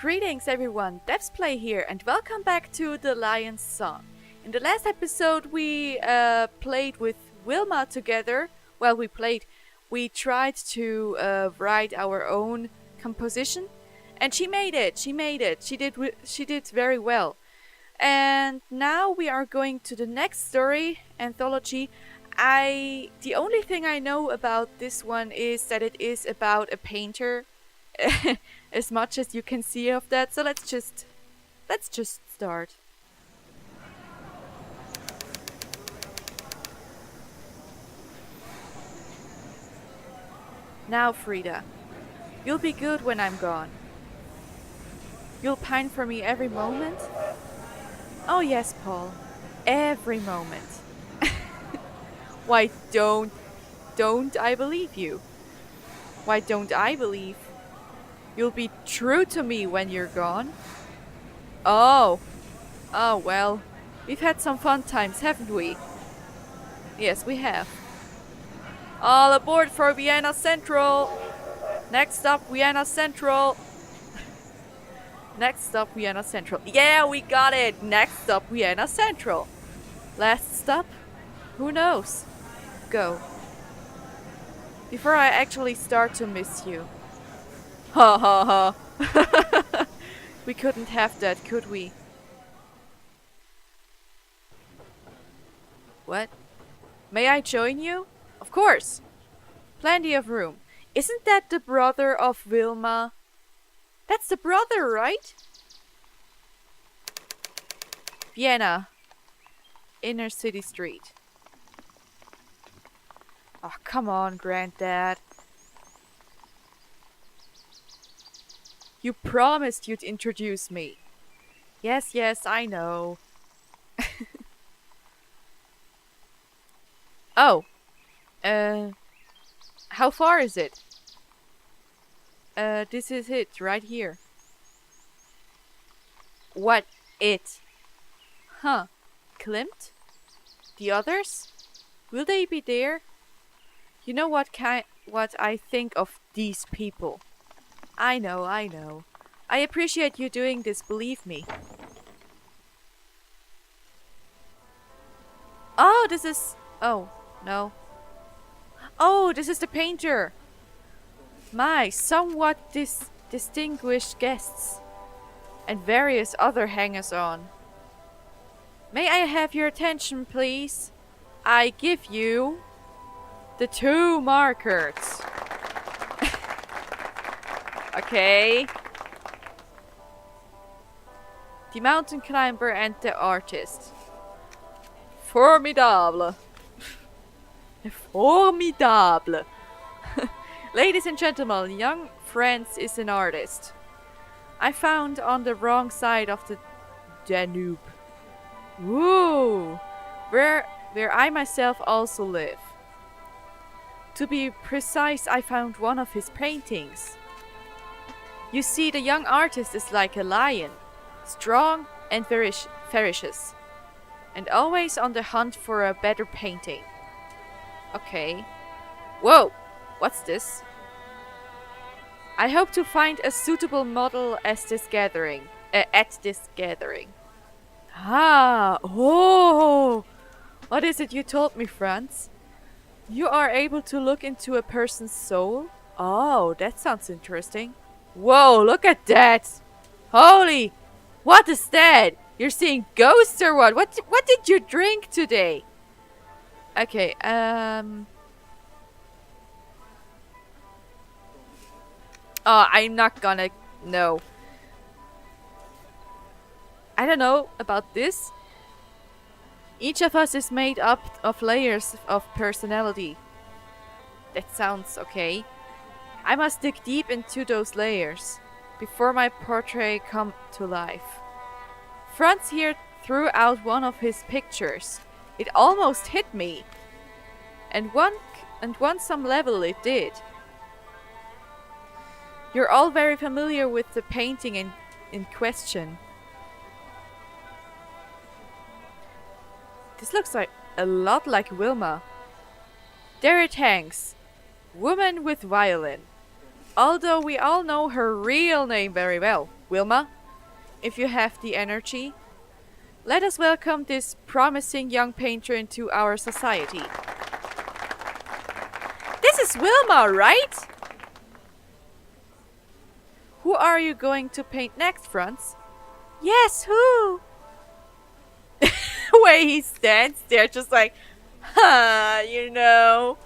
Greetings everyone, DebbsPlay here and welcome back to The Lion's Song. In the last episode we played with Wilma together. Well, we tried to write our own composition and she made it. She did very well. And now we are going to the next story, Anthology. The only thing I know about this one is that it is about a painter. As much as you can see of that, so let's just start. Now, Frida, you'll be good when I'm gone. You'll pine for me every moment? Oh yes, Paul, every moment. Why don't I believe you? Why don't I believe you'll be true to me when you're gone? Oh well, we've had some fun times, haven't we? Yes, we have. All aboard for Vienna Central! Next stop, Vienna Central! Next stop, Vienna Central. Yeah, we got it! Next stop, Vienna Central! Last stop? Who knows? Go. Before I actually start to miss you. Ha ha ha. We couldn't have that, could we? What? May I join you? Of course. Plenty of room. Isn't that the brother of Wilma? That's the brother, right? Vienna. Inner city street. Oh, come on, Granddad. You promised you'd introduce me. Yes, I know. Oh. How far is it? This is it, right here. What it? Huh. Klimt? The others? Will they be there? You know what I think of these people. I know. I appreciate you doing this, believe me. Oh, this is... Oh, no. Oh, this is the painter. My somewhat distinguished guests. And various other hangers-on. May I have your attention, please? I give you... the 2 markers. Okay. The mountain climber and the artist. Formidable. Formidable. Ladies and gentlemen, young Franz is an artist. I found on the wrong side of the Danube. Woo! Where I myself also live. To be precise, I found one of his paintings. You see, the young artist is like a lion, strong and ferocious, and always on the hunt for a better painting. Okay. Whoa! What's this? I hope to find a suitable model at this gathering. Ah! Oh! What is it you told me, Franz? You are able to look into a person's soul? Oh, that sounds interesting. Whoa, look at that! Holy! What is that? You're seeing ghosts or what? What did you drink today? Okay, Oh, I'm not gonna... No. I don't know about this. Each of us is made up of layers of personality. That sounds okay. I must dig deep into those layers before my portrait come to life. Franz here threw out one of his pictures. It almost hit me. And on some level it did. You're all very familiar with the painting in question. This looks like a lot like Wilma. There it hangs. Woman with violin. Although we all know her real name very well. Wilma, if you have the energy, let us welcome this promising young painter into our society. This is Wilma, right? Who are you going to paint next, Franz? Yes, who? Way he stands there just like, huh, you know.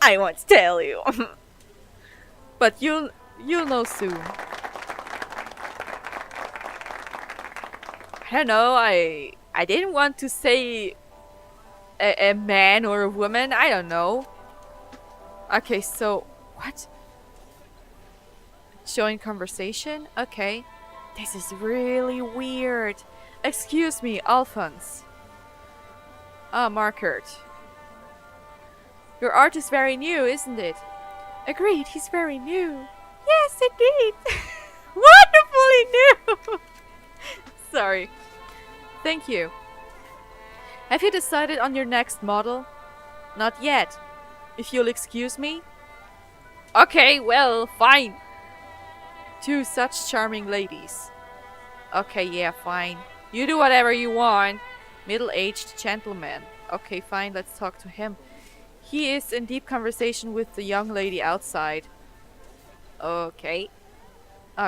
I won't tell you. But you'll know soon. I don't know, I didn't want to say a man or a woman, I don't know. Okay, so what? Join conversation? Okay. This is really weird. Excuse me, Alphonse. Ah, Markert. Your art is very new, isn't it? Agreed, he's very new. Yes, indeed. Wonderfully new. Sorry. Thank you. Have you decided on your next model? Not yet. If you'll excuse me. Okay, well, fine. Two such charming ladies. Okay, yeah, fine. You do whatever you want. Middle-aged gentleman. Okay, fine, let's talk to him. He is in deep conversation with the young lady outside. Okay.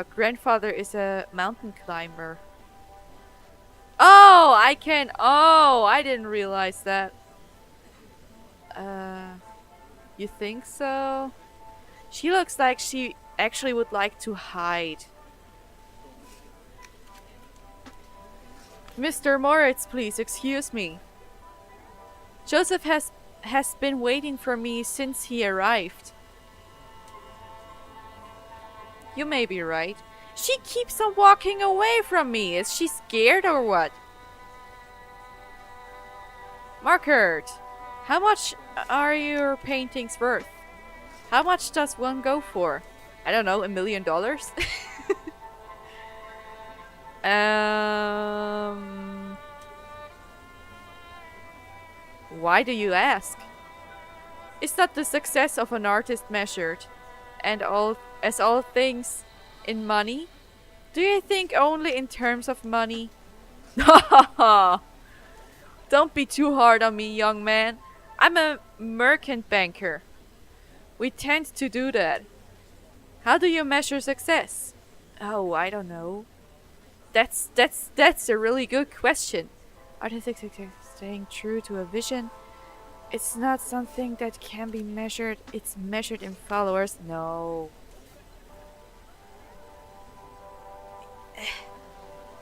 Grandfather is a mountain climber. Oh, I can. Oh, I didn't realize that. You think so? She looks like she actually would like to hide. Mr. Moritz, please, excuse me. Joseph has been waiting for me since he arrived. You may be right. She keeps on walking away from me. Is she scared or what? Markert, how much are your paintings worth? How much does one go for? I don't know, $1 million? Why do you ask? Is not the success of an artist measured, and all things, in money? Do you think only in terms of money? Don't be too hard on me, young man. I'm a merchant banker. We tend to do that. How do you measure success? Oh, I don't know. That's a really good question. Artists staying true to a vision. It's not something that can be measured. It's measured in followers. No.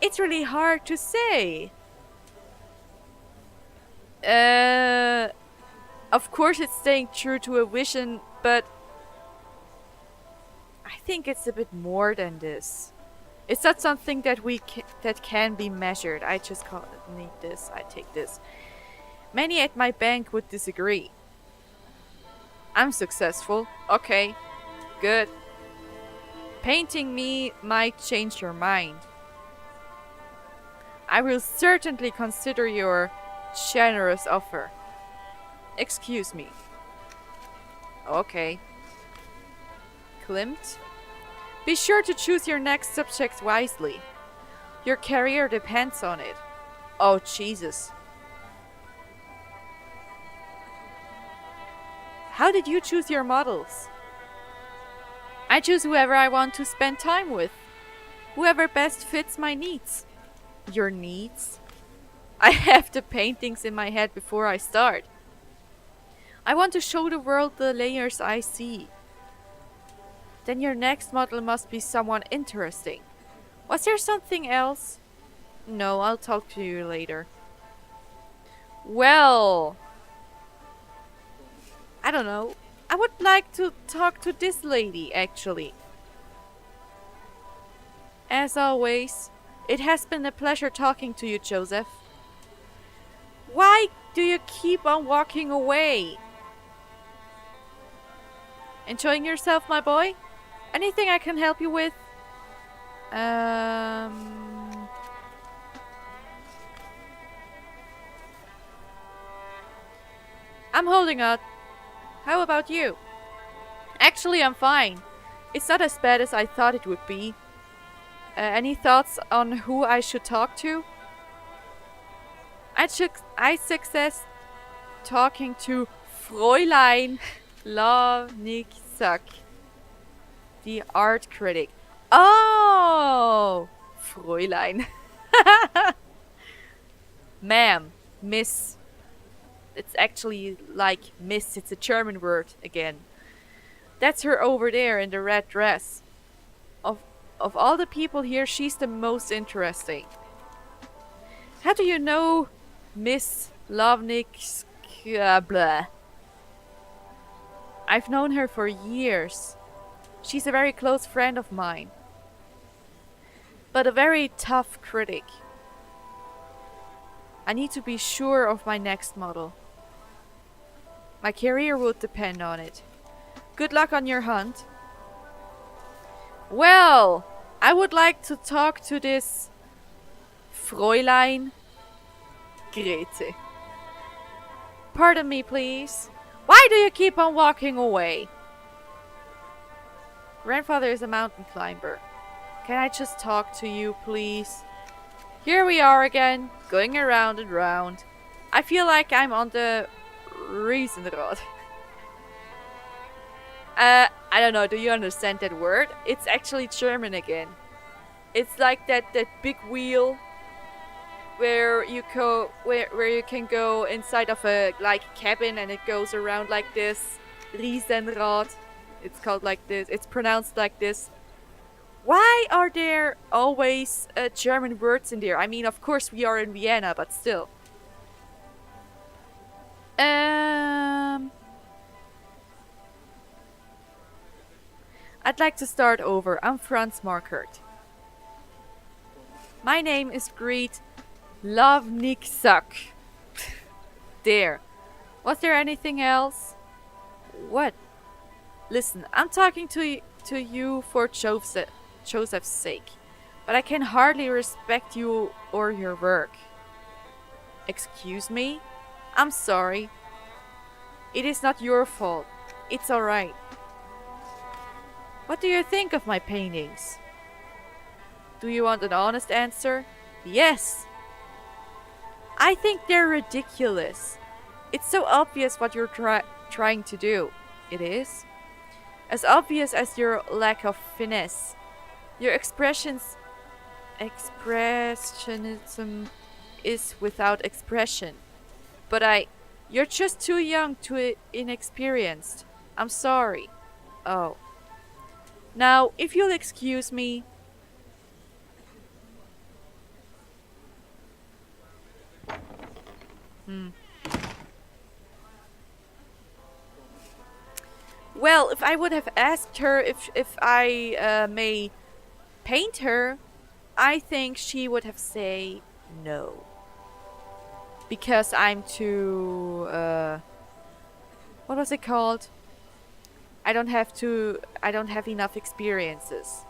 It's really hard to say. Of course it's staying true to a vision, but I think it's a bit more than this. It's not something that that can be measured. I just need this. I take this. Many at my bank would disagree. I'm successful. Okay, good. Painting me might change your mind. I will certainly consider your generous offer. Excuse me. Okay. Klimt? Be sure to choose your next subject wisely. Your career depends on it. Oh, Jesus. How did you choose your models? I choose whoever I want to spend time with. Whoever best fits my needs. Your needs? I have the paintings in my head before I start. I want to show the world the layers I see. Then your next model must be someone interesting. Was there something else? No, I'll talk to you later. Well, I don't know. I would like to talk to this lady, actually. As always, it has been a pleasure talking to you, Joseph. Why do you keep on walking away? Enjoying yourself, my boy? Anything I can help you with? I'm holding out. How about you? Actually, I'm fine. It's not as bad as I thought it would be. Any thoughts on who I should talk to? I success talking to Fräulein Lovniksak, the art critic. Oh, Fräulein. Ma'am, miss. It's actually like miss, it's a German word again. That's her over there in the red dress. Of all the people here, she's the most interesting. How do you know Miss Lovnik? Blah. I've known her for years. She's a very close friend of mine. But a very tough critic. I need to be sure of my next model. My career will depend on it. Good luck on your hunt. Well, I would like to talk to this Fräulein Grete. Pardon me, please. Why do you keep on walking away? Grandfather is a mountain climber. Can I just talk to you, please? Here we are again, going around and round. I feel like I'm on the Riesenrad. I don't know, do you understand that word? It's actually German again. It's like that big wheel where you where you can go inside of a like cabin and it goes around like this. Riesenrad. It's called like this. It's pronounced like this. Why are there always German words in there? I mean, of course we are in Vienna, but still. I'd like to start over. I'm Franz Markert. My name is Greet Lovniksak. There. Was there anything else? What? Listen, I'm talking to you for Joseph's sake, but I can hardly respect you or your work. Excuse me? I'm sorry. It is not your fault. It's alright. What do you think of my paintings? Do you want an honest answer? Yes. I think they're ridiculous. It's so obvious what you're trying to do. It is. As obvious as your lack of finesse. Your expressionism is without expression. But you're just too young, too inexperienced. I'm sorry. Oh. Now, if you'll excuse me. Well, if I would have asked her if I may paint her, I think she would have said no. Because I'm too what was it called? I don't have enough experiences.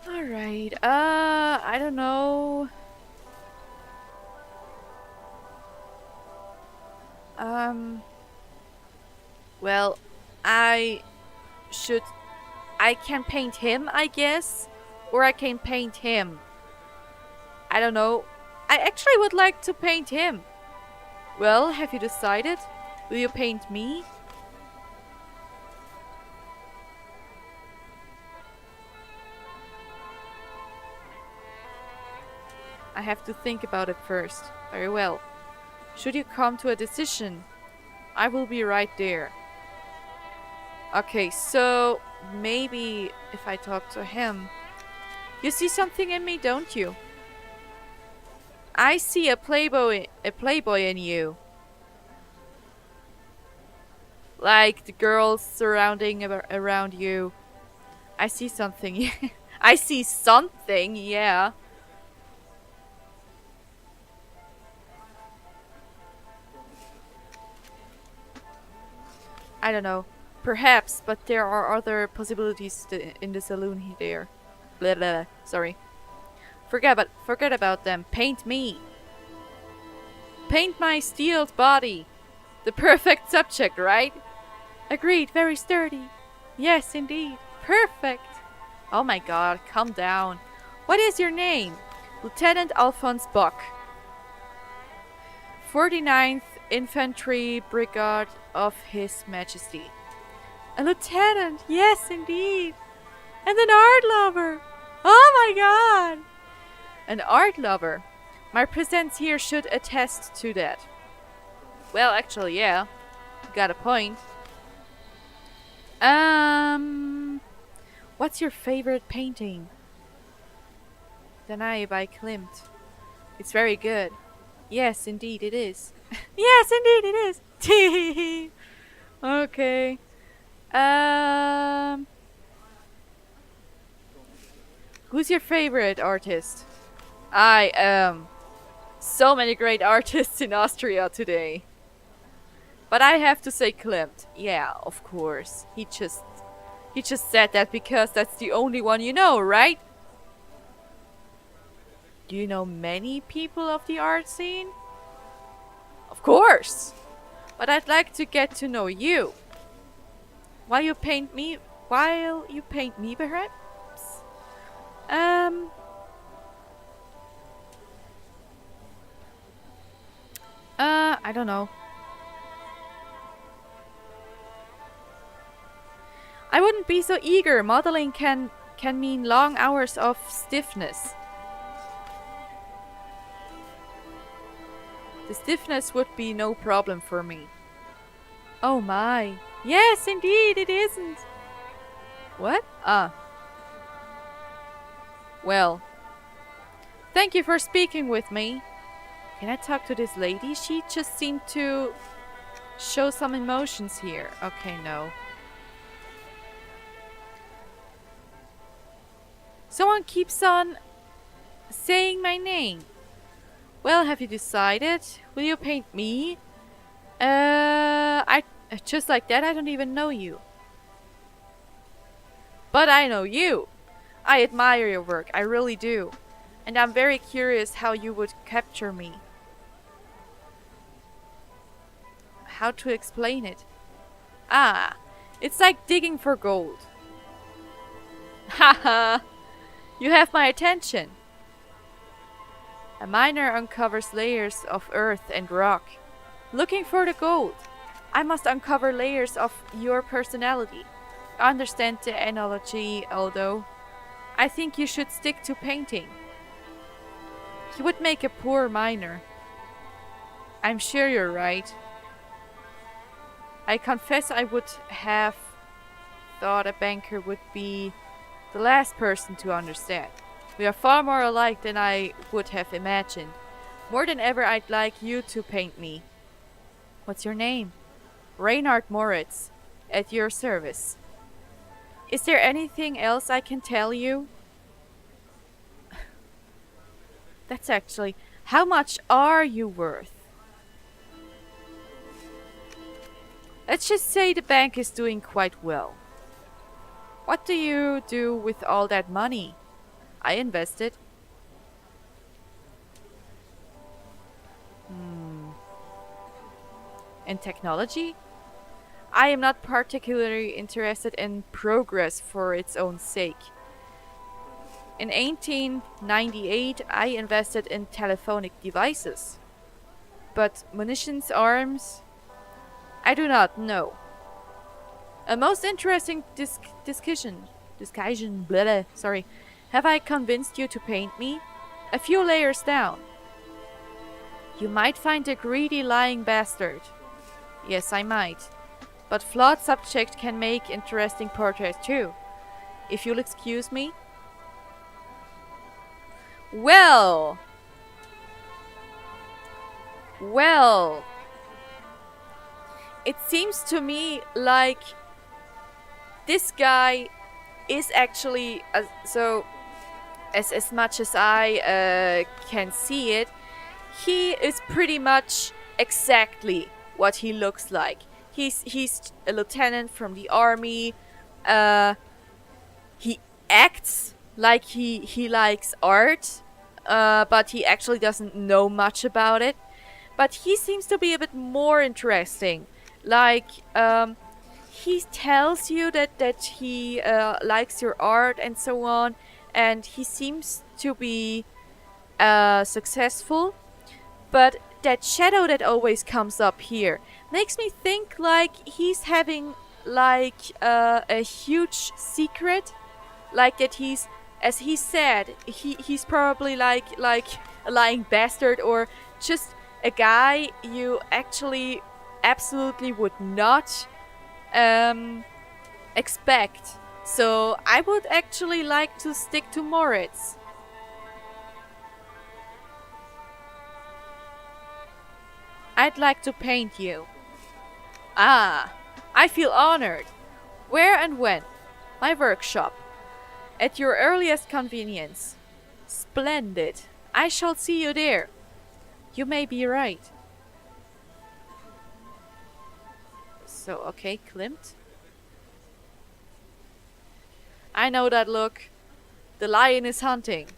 Alright, I don't know. Well, I can paint him, I guess, or I can paint him. I don't know. I actually would like to paint him. Well, have you decided? Will you paint me? I have to think about it first. Very well. Should you come to a decision, I will be right there. Okay, so maybe if I talk to him. You see something in me, don't you? I see a playboy in you. Like the girls surrounding around you. I see something. I see something, yeah. I don't know. Perhaps, but there are other possibilities in the saloon there. Blah blah. Sorry. Forget about them. Paint me. Paint my steeled body. The perfect subject, right? Agreed, very sturdy. Yes, indeed. Perfect. Oh my god, calm down. What is your name? Lieutenant Alphonse Buck. 49th Infantry Brigade of His Majesty. A lieutenant, yes indeed. And an art lover. Oh my god. An art lover. My presence here should attest to that. Well, actually, yeah. You got a point. What's your favorite painting? Danae by Klimt. It's very good. Yes, indeed it is. Yes, indeed it is. Okay. Who's your favorite artist? I am. So many great artists in Austria today. But I have to say Klimt. Yeah, of course. He just said that because that's the only one you know, right? Do you know many people of the art scene? Of course. But I'd like to get to know you. While you paint me perhaps? I don't know. I wouldn't be so eager. Modeling can mean long hours of stiffness. The stiffness would be no problem for me. Oh my. Yes, indeed, it isn't. What? Well. Thank you for speaking with me. Can I talk to this lady? She just seemed to show some emotions here. Okay, no. Someone keeps on saying my name. Well, have you decided? Will you paint me? I just like that, I don't even know you. But I know you. I admire your work, I really do. And I'm very curious how you would capture me. How to explain it? It's like digging for gold. Haha! You have my attention. A miner uncovers layers of earth and rock. Looking for the gold. I must uncover layers of your personality. I understand the analogy, although I think you should stick to painting. You would make a poor miner. I'm sure you're right. I confess I would have thought a banker would be the last person to understand. We are far more alike than I would have imagined. More than ever, I'd like you to paint me. What's your name? Reinhard Moritz, at your service. Is there anything else I can tell you? That's actually... How much are you worth? Let's just say the bank is doing quite well. What do you do with all that money? I invested. In technology? I am not particularly interested in progress for its own sake. In 1898, I invested in telephonic devices. But munitions, arms? I do not know. A most interesting discussion, blah, blah, sorry. Have I convinced you to paint me? A few layers down. You might find a greedy lying bastard. Yes, I might. But flawed subject can make interesting portraits too. If you'll excuse me. Well. It seems to me like this guy is actually as much as I can see it, he is pretty much exactly what he looks like. He's a lieutenant from the army. He acts like he likes art, but he actually doesn't know much about it. But he seems to be a bit more interesting. Like, he tells you that he likes your art and so on, and he seems to be successful. But that shadow that always comes up here makes me think like he's having like a huge secret, like that he's, as he said, he's probably like a lying bastard, or just a guy you actually absolutely would not expect. So I would actually like to stick to Moritz. I'd like to paint you. Ah, I feel honored. Where and when? My workshop. At your earliest convenience. Splendid. I shall see you there. You may be right. So, okay, Klimt. I know that look. The lion is hunting.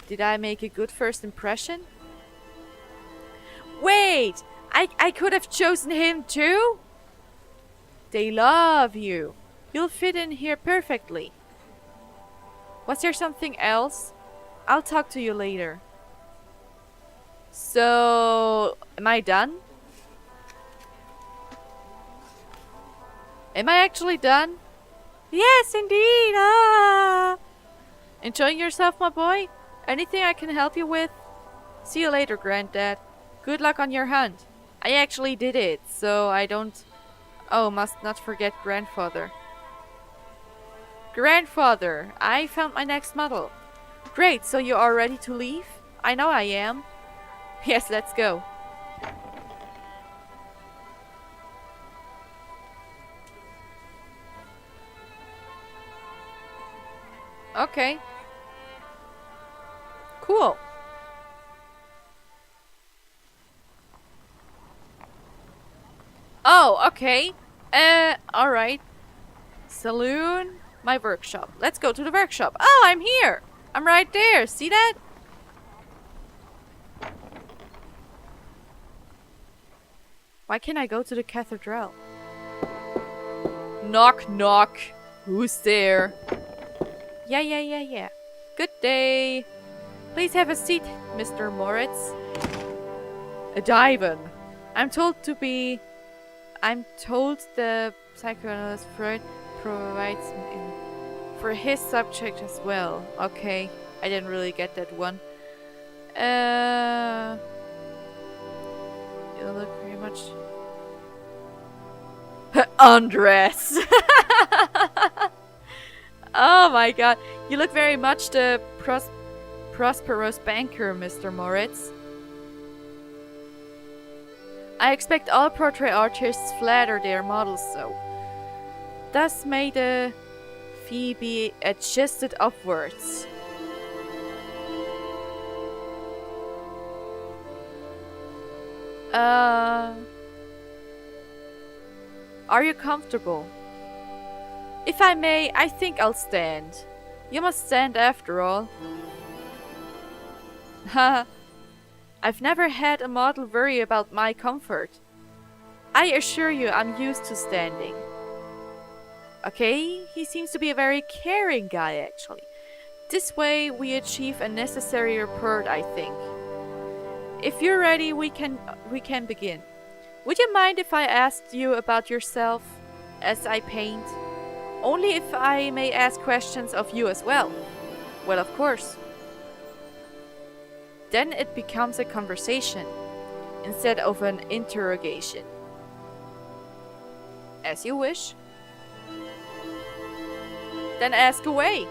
Did I make a good first impression? Wait! I could have chosen him too? They love you. You'll fit in here perfectly. Was there something else? I'll talk to you later. So, am I done? Am I actually done? Yes, indeed. Ah! Enjoying yourself, my boy? Anything I can help you with? See you later, Granddad. Good luck on your hunt. I actually did it, so I don't... Oh, must not forget Grandfather. Grandfather, I found my next model. Great, so you are ready to leave? I know I am. Yes, let's go. Okay. Cool. Oh, okay. Alright. Saloon, my workshop. Let's go to the workshop. Oh, I'm here. I'm right there. See that? Why can't I go to the cathedral? Knock, knock. Who's there? Yeah. Good day. Please have a seat, Mr. Moritz. A divan. I'm told the psychoanalyst Freud provides for his subject as well. Okay, I didn't really get that one. You look very much... Undress! Oh my god, you look very much the prosperous banker, Mr. Moritz. I expect all portrait artists flatter their models so. Thus may the fee be adjusted upwards. Are you comfortable? If I may, I think I'll stand. You must stand after all. Haha. I've never had a model worry about my comfort. I assure you I'm used to standing. Okay, he seems to be a very caring guy actually. This way we achieve a necessary report, I think. If you're ready, we can begin. Would you mind if I asked you about yourself as I paint? Only if I may ask questions of you as well. Well, of course. Then it becomes a conversation instead of an interrogation. As you wish. Then ask away.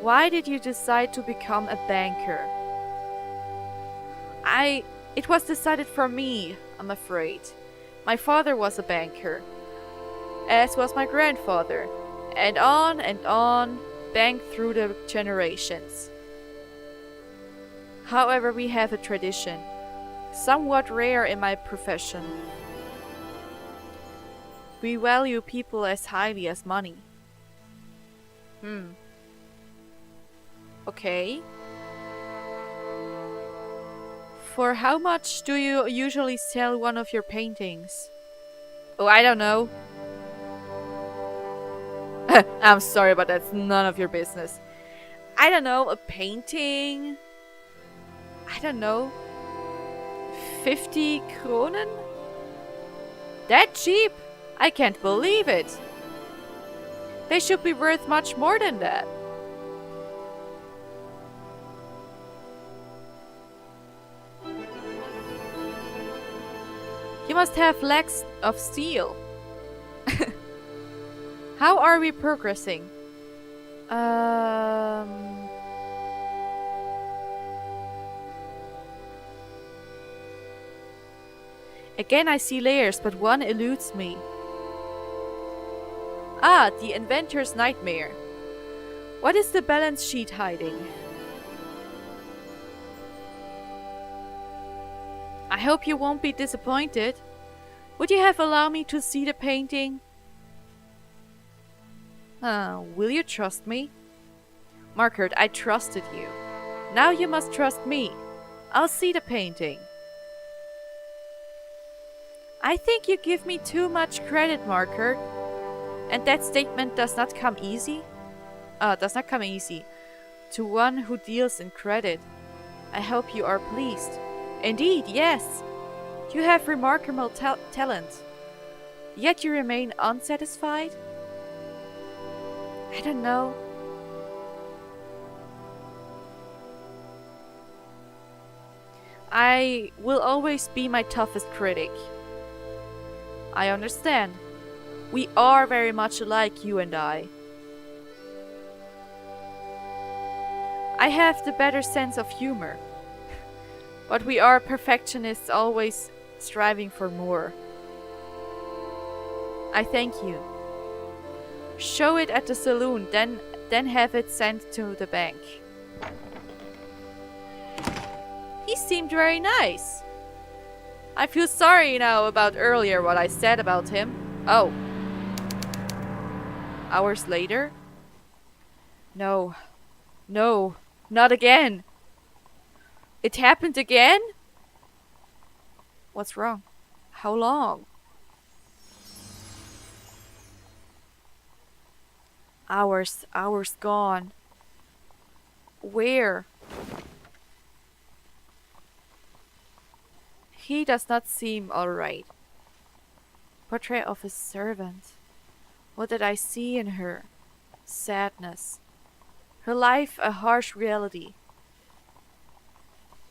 Why did you decide to become a banker? It was decided for me, I'm afraid. My father was a banker, as was my grandfather, and on, banked through the generations. However, we have a tradition, somewhat rare in my profession. We value people as highly as money. Hmm. Okay. For how much do you usually sell one of your paintings? Oh, I don't know. I'm sorry, but that's none of your business. I don't know, a painting? I don't know. 50 kronen? That cheap? I can't believe it. They should be worth much more than that. You must have legs of steel. How are we progressing? Again I see layers, but one eludes me. Ah, the inventor's nightmare. What is the balance sheet hiding? I hope you won't be disappointed. Would you have allowed me to see the painting? Will you trust me? Margaret, I trusted you. Now you must trust me. I'll see the painting. I think you give me too much credit, Margaret. And that statement does not come easy. To one who deals in credit. I hope you are pleased. Indeed, yes. You have remarkable talent. Yet you remain unsatisfied? I don't know. I will always be my toughest critic. I understand. We are very much alike, you and I. I have the better sense of humor. But we are perfectionists, always striving for more. I thank you. Show it at the saloon, then have it sent to the bank. He seemed very nice. I feel sorry now about earlier what I said about him. Oh. Hours later? No. No. Not again. It happened again? What's wrong? How long? Hours gone. Where? He does not seem alright. Portrait of a servant. What did I see in her? Sadness. Her life a harsh reality.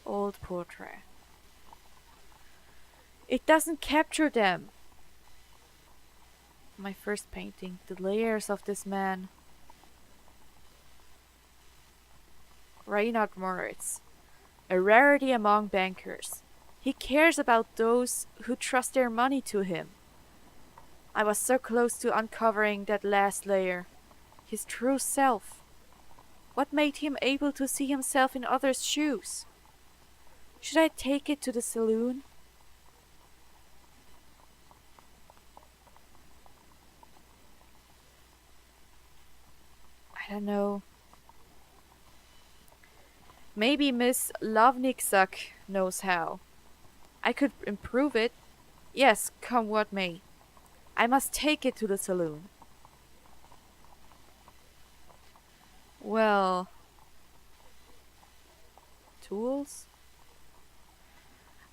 Old portrait. It doesn't capture them. My first painting, the layers of this man. Reinhard Moritz, a rarity among bankers. He cares about those who trust their money to him. I was so close to uncovering that last layer, his true self. What made him able to see himself in others' shoes? Should I take it to the saloon? I don't know. Maybe Miss Lovniksak knows how. I could improve it. Yes, come what may. I must take it to the saloon. Well... tools?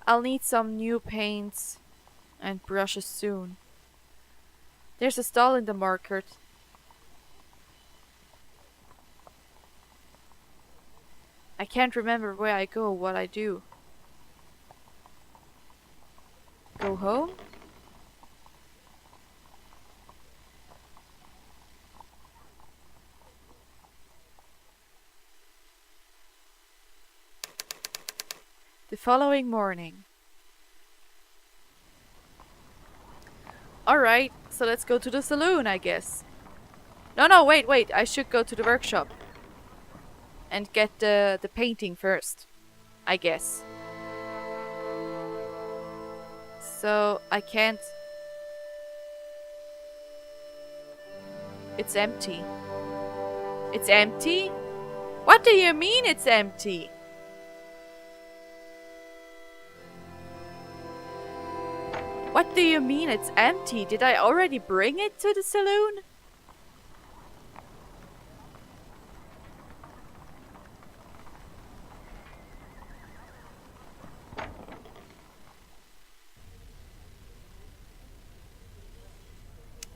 I'll need some new paints and brushes soon. There's a stall in the market. I can't remember where I go, what I do. Go home? The following morning. Alright, so let's go to the saloon, I guess. No, wait, I should go to the workshop. And get the painting first, I guess. So, I can't... It's empty. It's empty? What do you mean it's empty? What do you mean it's empty? Did I already bring it to the saloon?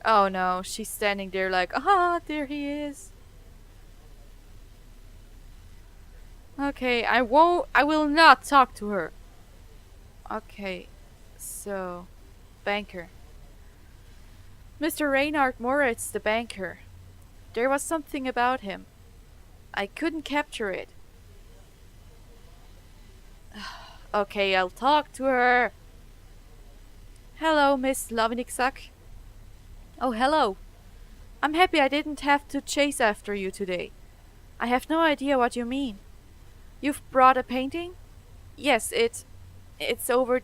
Oh no, she's standing there like, ah, there he is. Okay, I will not talk to her. Okay, so, banker. Mr. Reynard Moritz, the banker. There was something about him. I couldn't capture it. Okay, I'll talk to her. Hello, Miss Lovinixak. Oh, hello. I'm happy I didn't have to chase after you today. I have no idea what you mean. You've brought a painting? Yes, it's over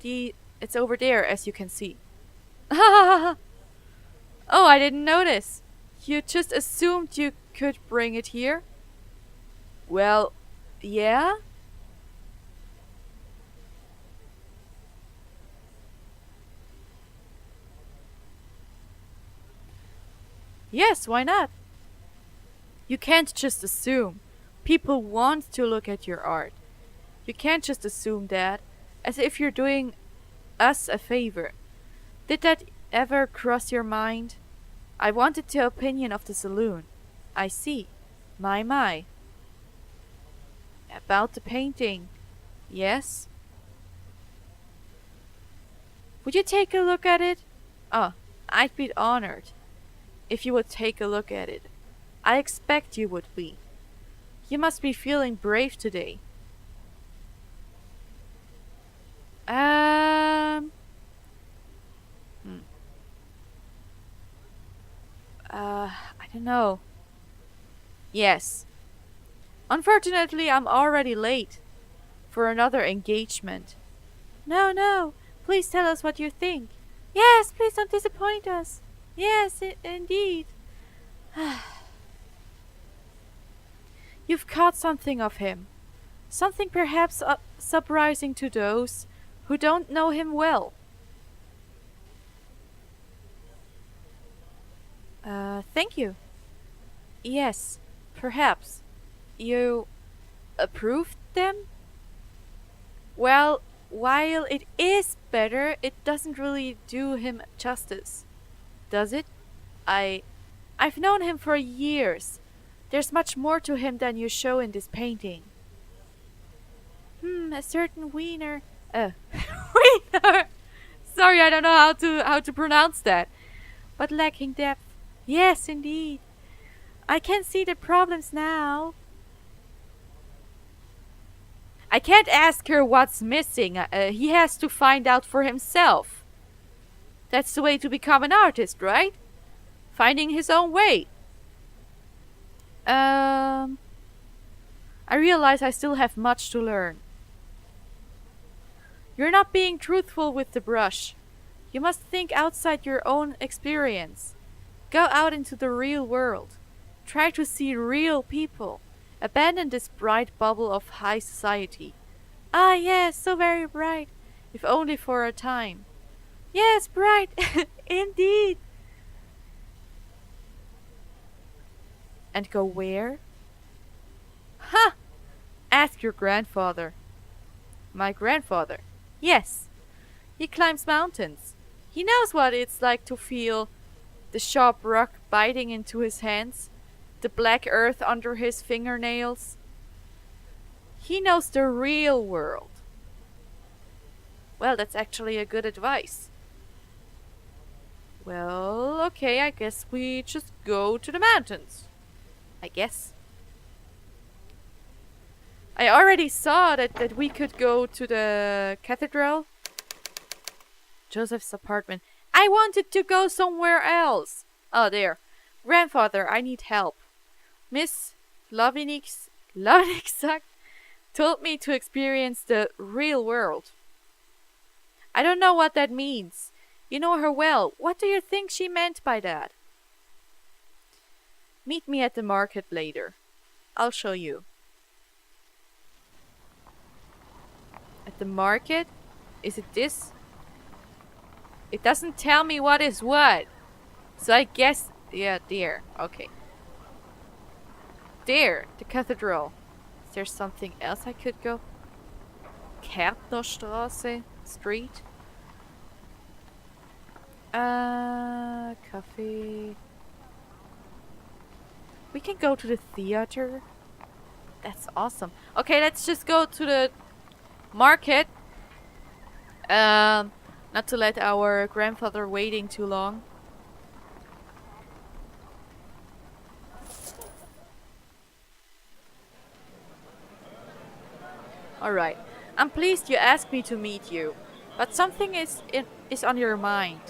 there, as you can see. Oh, I didn't notice. You just assumed you could bring it here? Well, yeah? Yes, why not? You can't just assume. People want to look at your art. You can't just assume that, as if you're doing us a favor. Did that ever cross your mind? I wanted the opinion of the saloon. I see. My. About the painting. Yes? Would you take a look at it? Oh, I'd be honored if you would take a look at it. I expect you would be. You must be feeling brave today. I don't know. Yes. Unfortunately, I'm already late for another engagement. No. Please tell us what you think. Yes, please don't disappoint us. Yes, indeed. You've caught something of him. Something perhaps surprising to those who don't know him well. Thank you. Yes, perhaps. You approved them? Well, while it is better, it doesn't really do him justice. Does it? I've known him for years. There's much more to him than you show in this painting. A certain wiener. Wiener! Sorry, I don't know how to pronounce that. But lacking depth. Yes, indeed. I can see the problems now. I can't ask her what's missing. He has to find out for himself. That's the way to become an artist, right? Finding his own way. I realize I still have much to learn. You're not being truthful with the brush. You must think outside your own experience. Go out into the real world. Try to see real people. Abandon this bright bubble of high society. Ah, yes, so very bright, if only for a time. Yes, bright, indeed. And go where? Ha! Ask your grandfather. My grandfather? Yes. He climbs mountains. He knows what it's like to feel the sharp rock biting into his hands, the black earth under his fingernails. He knows the real world. Well, that's actually a good advice. Well, okay, I guess we just go to the mountains. I guess. I already saw that we could go to the cathedral. Joseph's apartment. I wanted to go somewhere else. Oh, there. Grandfather, I need help. Miss Lovinixak told me to experience the real world. I don't know what that means. You know her well. What do you think she meant by that? Meet me at the market later. I'll show you. At the market? Is it this? It doesn't tell me what is what. So I guess... Yeah, there. Okay. There, the cathedral. Is there something else I could go? Kärtnerstraße Street. Cafe. We can go to the theater. That's awesome. Okay, let's just go to the market. Not to let our grandfather waiting too long. Alright. I'm pleased you asked me to meet you. But something is on your mind.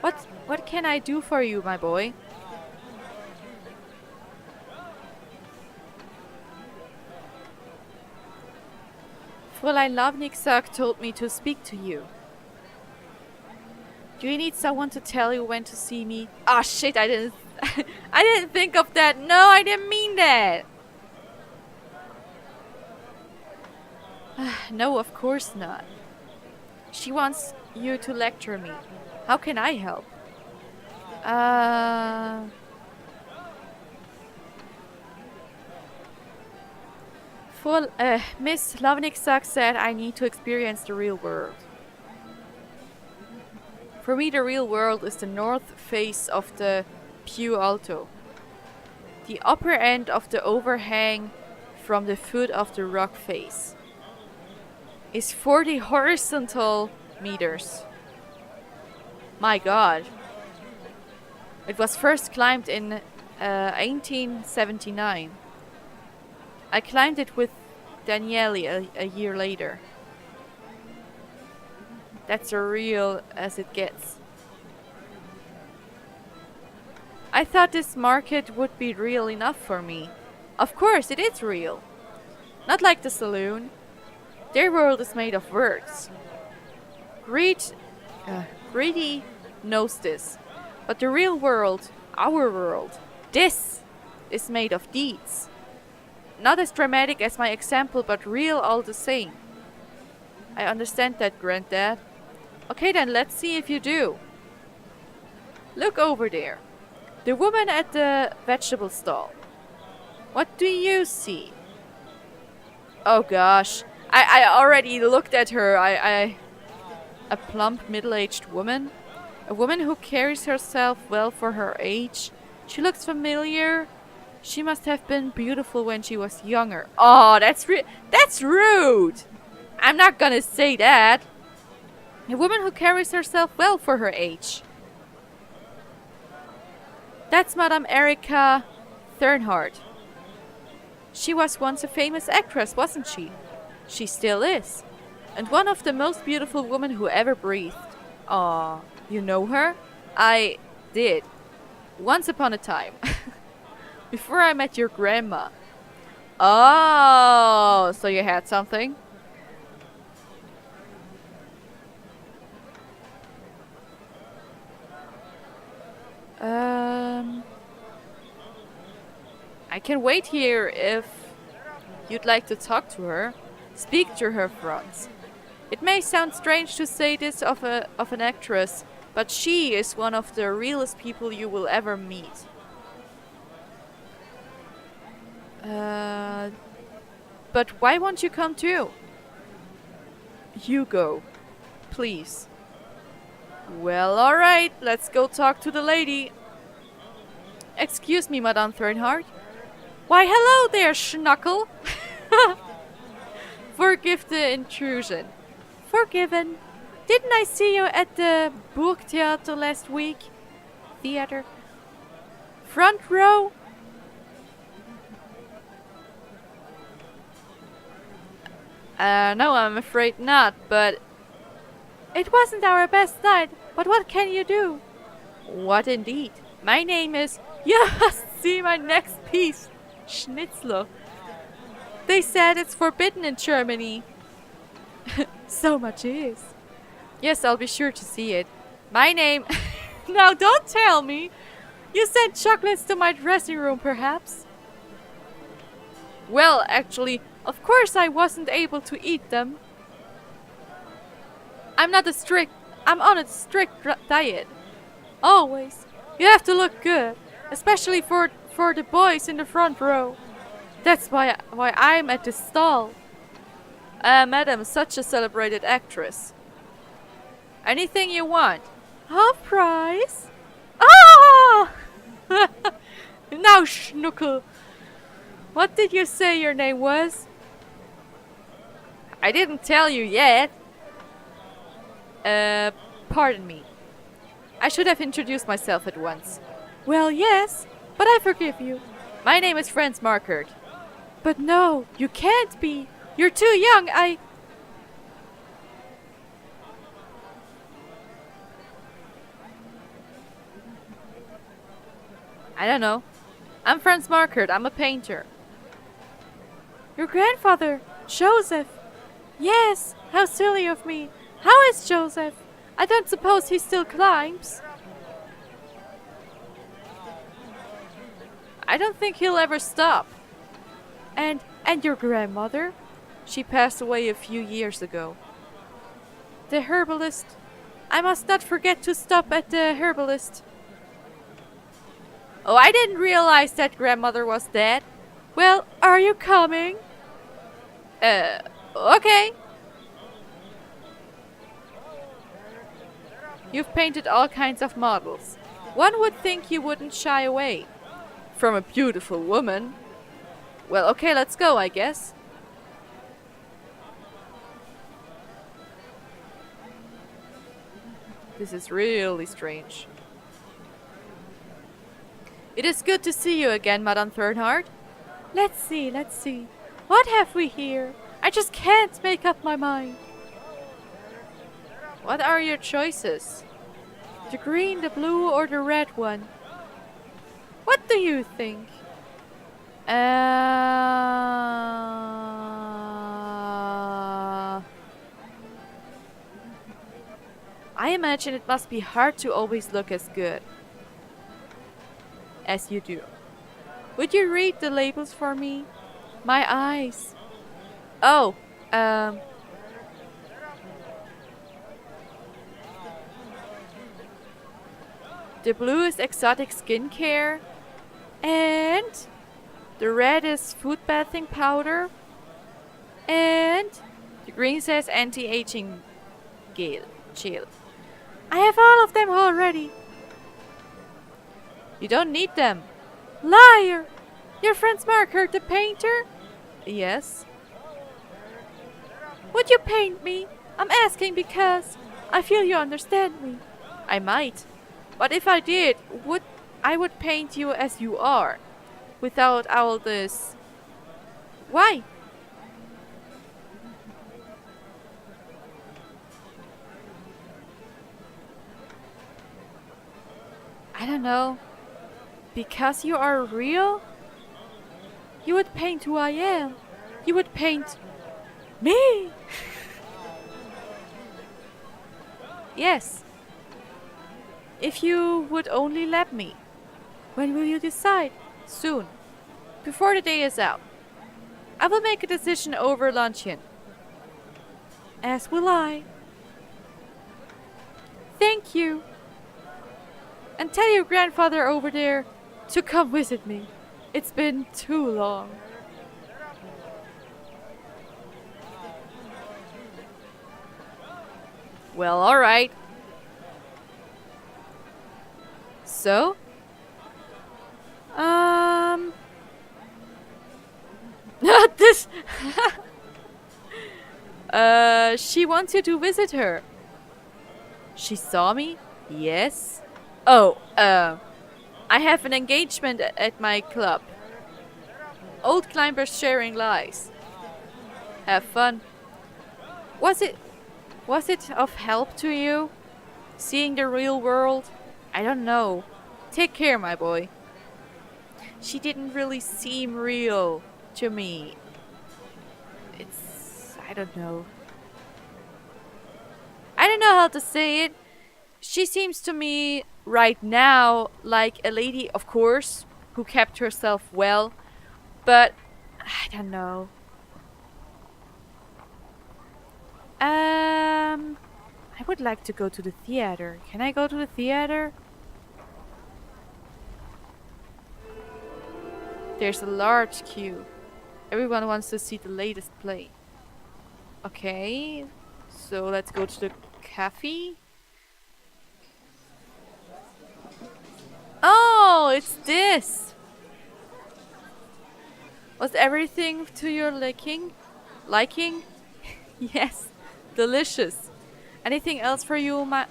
What can I do for you, my boy? Fräulein Lovniksak told me to speak to you. Do you need someone to tell you when to see me? Ah, shit, I didn't I didn't think of that. No, I didn't mean that. No, of course not. She wants you to lecture me. How can I help? Miss Lovniksak said I need to experience the real world. For me, the real world is the north face of the Piu Alto. The upper end of the overhang from the foot of the rock face is 40 horizontal meters. My god. It was first climbed in 1879. I climbed it with Daniele a year later. That's as real as it gets. I thought this market would be real enough for me. Of course, it is real. Not like the saloon. Their world is made of words. Greedy knows this. But the real world, our world, this is made of deeds. Not as dramatic as my example, but real all the same. I understand that, Granddad. Okay then, let's see if you do. Look over there. The woman at the vegetable stall. What do you see? Oh gosh. I already looked at her. A plump middle-aged woman. A woman who carries herself well for her age. She looks familiar. She must have been beautiful when she was younger. Oh, that's rude. I'm not gonna say that. A woman who carries herself well for her age. That's Madame Erika Thernhardt. She was once a famous actress, wasn't she? She still is. And one of the most beautiful women who ever breathed. Aw, you know her? I did. Once upon a time. Before I met your grandma. Oh, so you had something? I can wait here if you'd like to talk to her. Speak to her once. It may sound strange to say this of an actress, but she is one of the realest people you will ever meet. But why won't you come too? You go, please. Well, alright, let's go talk to the lady. Excuse me, Madame Thernhardt. Why, hello there, Schnuckle. Forgive the intrusion. Forgiven. Didn't I see you at the Burgtheater last week? Theater. Front row? No, I'm afraid not, but... It wasn't our best night, but what can you do? What indeed? My name is... You must see my next piece, Schnitzler. They said it's forbidden in Germany. So much is. Yes, I'll be sure to see it. My name... Now don't tell me! You sent chocolates to my dressing room, perhaps? Well, actually, of course I wasn't able to eat them. I'm not a strict... I'm on a strict diet. Always. You have to look good. Especially for the boys in the front row. That's why I'm at the stall. Madam, such a celebrated actress. Anything you want. Half price? Ah! Now, Schnuckel. What did you say your name was? I didn't tell you yet. Pardon me. I should have introduced myself at once. Well, yes, but I forgive you. My name is Franz Markert. But no, you can't be. You're too young, I don't know. I'm Franz Markert. I'm a painter. Your grandfather, Joseph. Yes, how silly of me. How is Joseph? I don't suppose he still climbs. I don't think he'll ever stop. And your grandmother? She passed away a few years ago. The herbalist. I must not forget to stop at the herbalist. Oh, I didn't realize that grandmother was dead. Well, are you coming? Okay. You've painted all kinds of models. One would think you wouldn't shy away from a beautiful woman. Well, okay, let's go, I guess. This is really strange. It is good to see you again, Madame Thornhart. Let's see. What have we here? I just can't make up my mind. What are your choices? The green, the blue, or the red one? What do you think? I imagine it must be hard to always look as good as you do. Would you read the labels for me? My eyes. Oh, the blue is exotic skincare. And the red is food bathing powder. And the green says anti-aging gel. I have all of them already. You don't need them. Liar! Your friend's Markert, the painter? Yes. Would you paint me? I'm asking because I feel you understand me. I might. But if I did, I would paint you as you are. Without all this. Why? I don't know. Because you are real? You would paint who I am. You would paint me. Yes. If you would only let me. When will you decide? Soon. Before the day is out. I will make a decision over luncheon. As will I. Thank you. And tell your grandfather over there to come visit me. It's been too long. Well, alright. So? This... she wants you to visit her. She saw me? Yes. Oh, I have an engagement at my club. Old climbers sharing lies. Have fun. Was it of help to you? Seeing the real world? I don't know. Take care, my boy. She didn't really seem real to me. I don't know. I don't know how to say it. She seems to me right now like a lady, of course, who kept herself well. But I don't know. I would like to go to the theater. Can I go to the theater? There's a large queue. Everyone wants to see the latest play. Okay, so let's go to the cafe. Oh, it's this! Was everything to your liking? Liking? Yes, delicious. Anything else for you, my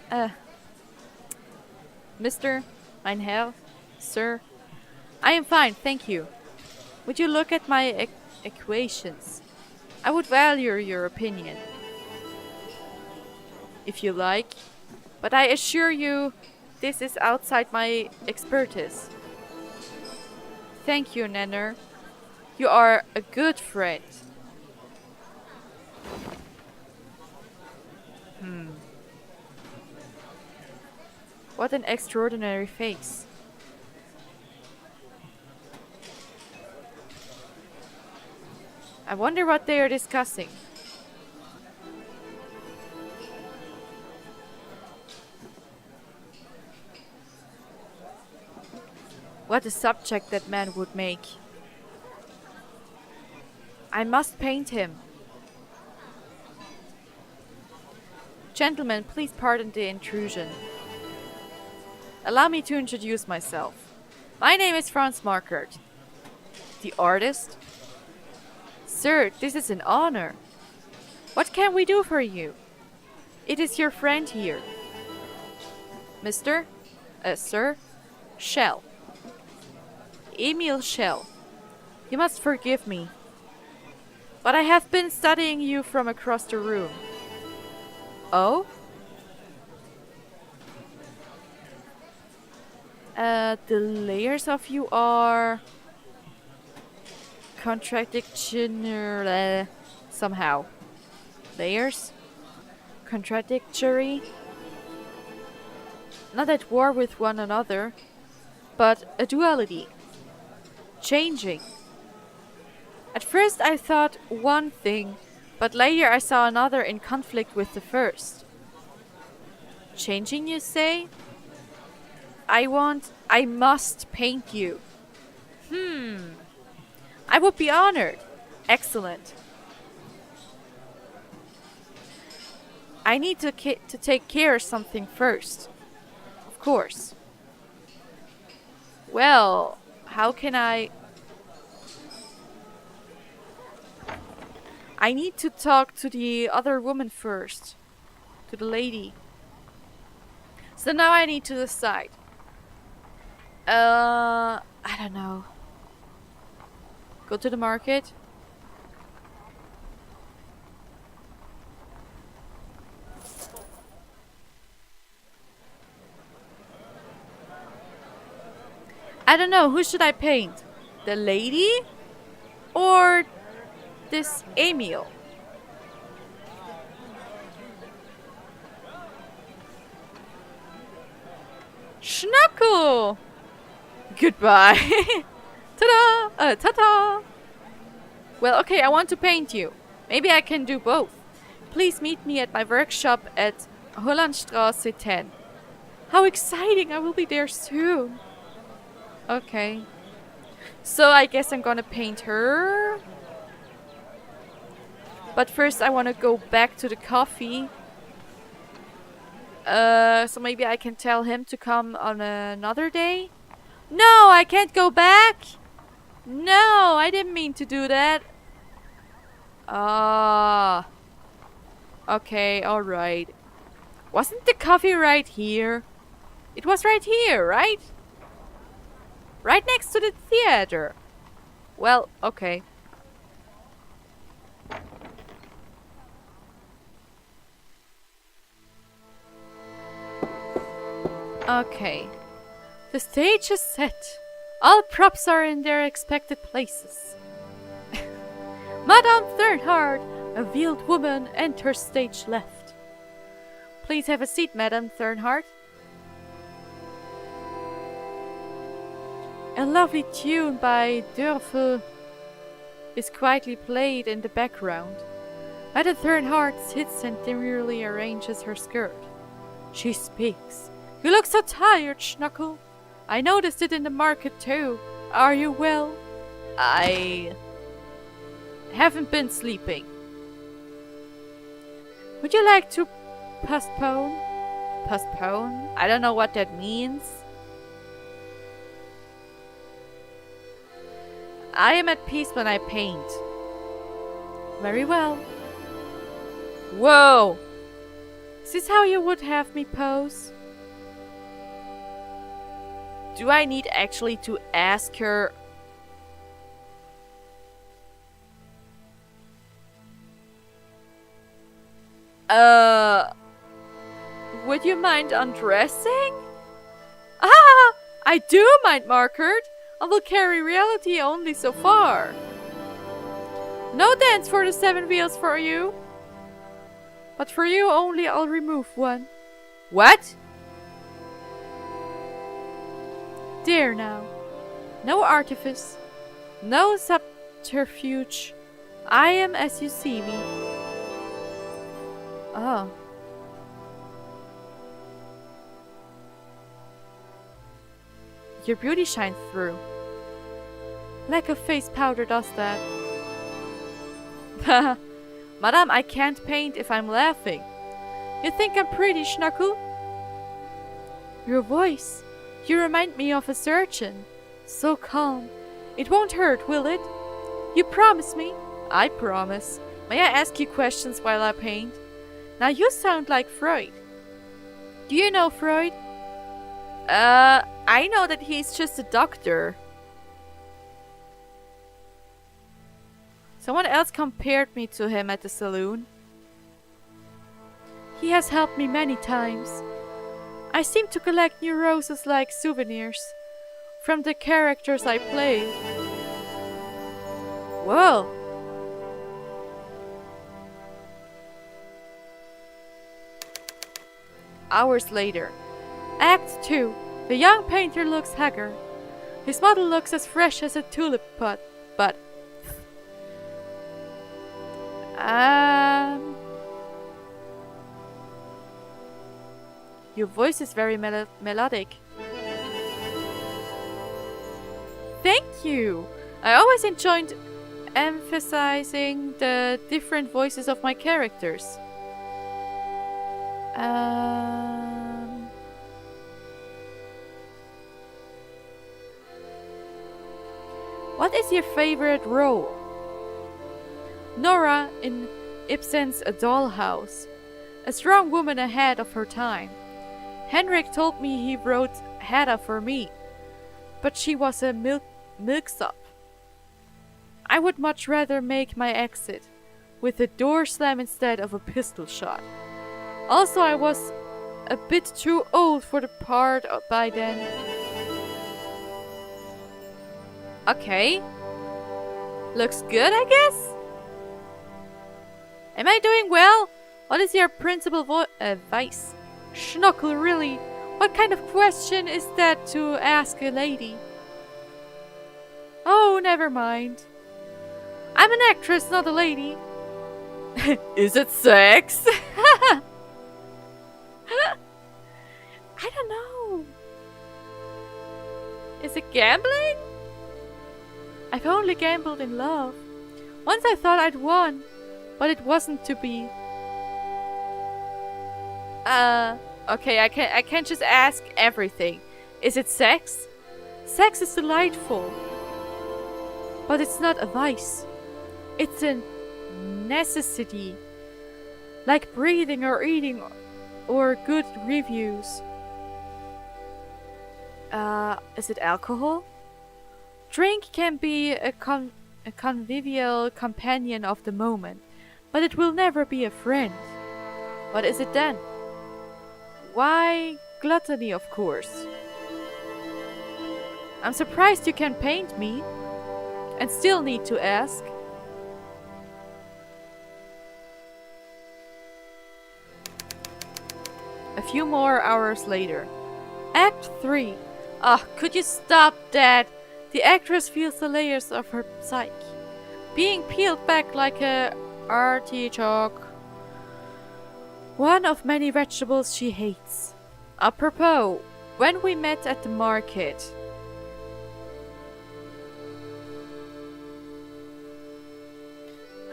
Mister, mein Herr, Sir? I am fine, thank you. Would you look at my equations? I would value your opinion, if you like, but I assure you, this is outside my expertise. Thank you, Nenner. You are a good friend. What an extraordinary face. I wonder what they are discussing. What a subject that man would make. I must paint him. Gentlemen, please pardon the intrusion. Allow me to introduce myself. My name is Franz Markert. The artist? Sir, this is an honor. What can we do for you? It is your friend here. Mr. Sir? Shell. Emil Shell. You must forgive me. But I have been studying you from across the room. Oh? The layers of you are contradictory somehow. Layers? Contradictory? Not at war with one another, but a duality. Changing. At first I thought one thing, but later I saw another in conflict with the first. Changing, you say? I must paint you. I would be honored. Excellent. I need to take care of something first. Of course. Well, how can I need to talk to the other woman first. To the lady. So now I need to decide. I don't know. Go to the market. I don't know, who should I paint? The lady? Or this Emil? Schnuckle! Goodbye. Ta-da! Ta-ta! Well, okay, I want to paint you. Maybe I can do both. Please meet me at my workshop at Hollandstraße 10. How exciting! I will be there soon. Okay. So I guess I'm gonna paint her. But first I wanna go back to the coffee. So maybe I can tell him to come on another day? No, I can't go back! No, I didn't mean to do that. Ah. Okay, alright. Wasn't the coffee right here? It was right here, right? Right next to the theater. Well, okay. Okay. The stage is set. All props are in their expected places. Madame Thirnhard, a veiled woman, enters stage left. Please have a seat, Madame Thirnhard. A lovely tune by Durfe is quietly played in the background. Madame Thornheart sits and demurely arranges her skirt. She speaks. You look so tired, Schnuckle. I noticed it in the market too. Are you well? I haven't been sleeping. Would you like to postpone? Postpone? I don't know what that means. I am at peace when I paint. Very well. Whoa! Is this how you would have me pose? Do I need actually to ask her? Would you mind undressing? Ah! I do mind, Markert. I will carry reality only so far. No dance for the 7 wheels for you. But for you only I'll remove one. What? Dear now. No artifice. No subterfuge. I am as you see me. Oh. Your beauty shines through. Lack of face powder does that. Haha. Madame, I can't paint if I'm laughing. You think I'm pretty, Schnuckle? Your voice. You remind me of a surgeon. So calm. It won't hurt, will it? You promise me? I promise. May I ask you questions while I paint? Now you sound like Freud. Do you know Freud? I know that he's just a doctor. Someone else compared me to him at the saloon. He has helped me many times. I seem to collect new roses like souvenirs from the characters I play. Whoa! Hours later. Act 2. The young painter looks haggard. His model looks as fresh as a tulip pot, but... Your voice is very melodic. Thank you! I always enjoyed emphasizing the different voices of my characters. What is your favorite role? Nora in Ibsen's A Dollhouse. A strong woman ahead of her time. Henrik told me he wrote Hedda for me, but she was a milksop. I would much rather make my exit with a door slam instead of a pistol shot. Also, I was a bit too old for the part by then. Okay. Looks good, I guess? Am I doing well? What is your principal advice? Schnuckle, really? What kind of question is that to ask a lady? Oh, never mind. I'm an actress, not a lady. Is it sex? I don't know. Is it gambling? I've only gambled in love. Once I thought I'd won, but it wasn't to be. Okay, I can't just ask everything. Is it sex? Sex is delightful. But it's not a vice. It's a necessity. Like breathing or eating or good reviews. Is it alcohol? Drink can be a convivial companion of the moment, but it will never be a friend. What is it then? Why, gluttony, of course. I'm surprised you can paint me, and still need to ask. A few more hours later. Act 3. Could you stop that? The actress feels the layers of her psyche. being peeled back like a artichoke. One of many vegetables she hates. Apropos, when we met at the market.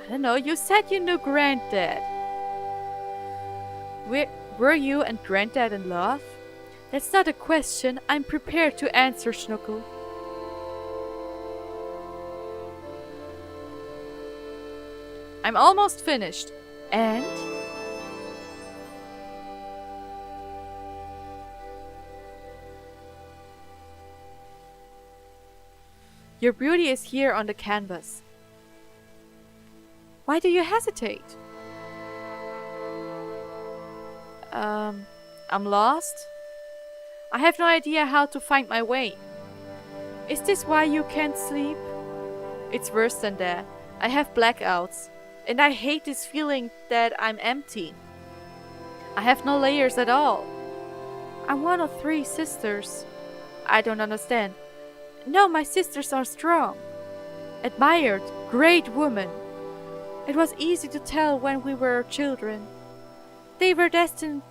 I don't know, you said you knew Granddad. Were you and Granddad in love? That's not a question. I'm prepared to answer, Schnuckel. I'm almost finished. And? Your beauty is here on the canvas. Why do you hesitate? I'm lost. I have no idea how to find my way. Is this why you can't sleep? It's worse than that. I have blackouts, and I hate this feeling that I'm empty. I have no layers at all. I'm one of 3 sisters. I don't understand. No, my sisters are strong. Admired, great women. It was easy to tell when we were children. They were destined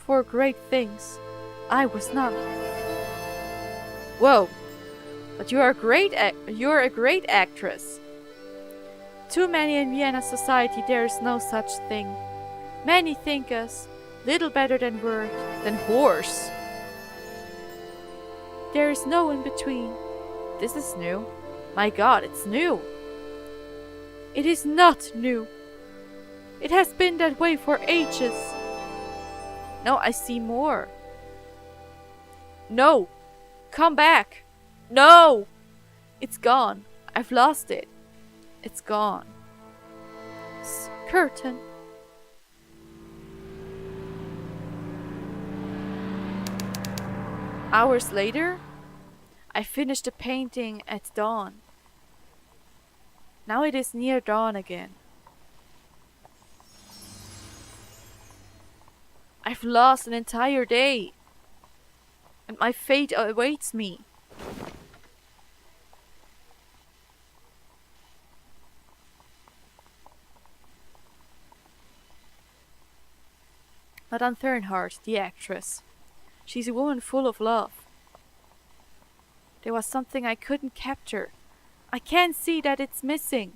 for great things. I was not. Whoa! But you're a great actress. Too many in Vienna society there is no such thing. Many think us little better than whores. There is no in between. This is new. My God, it's new. It is not new. It has been that way for ages. No, I see more. No! Come back! No! It's gone. I've lost it. It's gone. Curtain. Hours later, I finished the painting at dawn. Now it is near dawn again. I've lost an entire day, and my fate awaits me. Madame Thernhardt, the actress. She's a woman full of love. There was something I couldn't capture. I can't see that it's missing.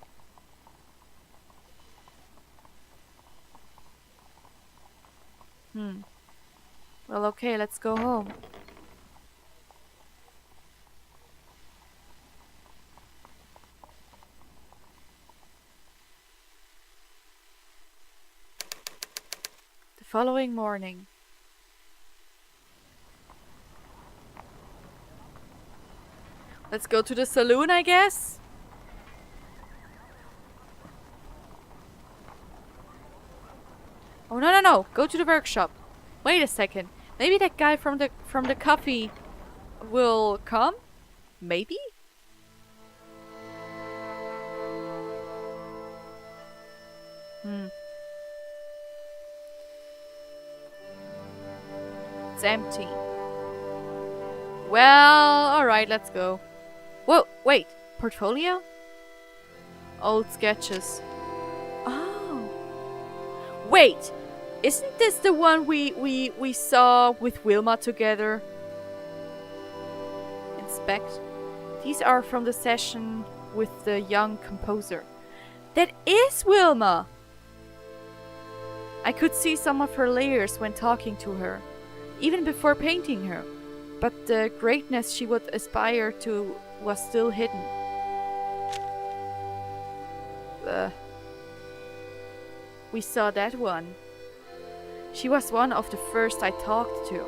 Well, okay, let's go home. The following morning. Let's go to the saloon, I guess? Oh, no. Go to the workshop. Wait a second. Maybe that guy from the coffee will come? Maybe? It's empty. Well, alright, let's go. Whoa, wait. Portfolio? Old sketches. Oh. Wait. Isn't this the one we saw with Wilma together? Inspect. These are from the session with the young composer. That is Wilma! I could see some of her layers when talking to her, even before painting her. But the greatness she would aspire to was still hidden. We saw that one. She was one of the first I talked to.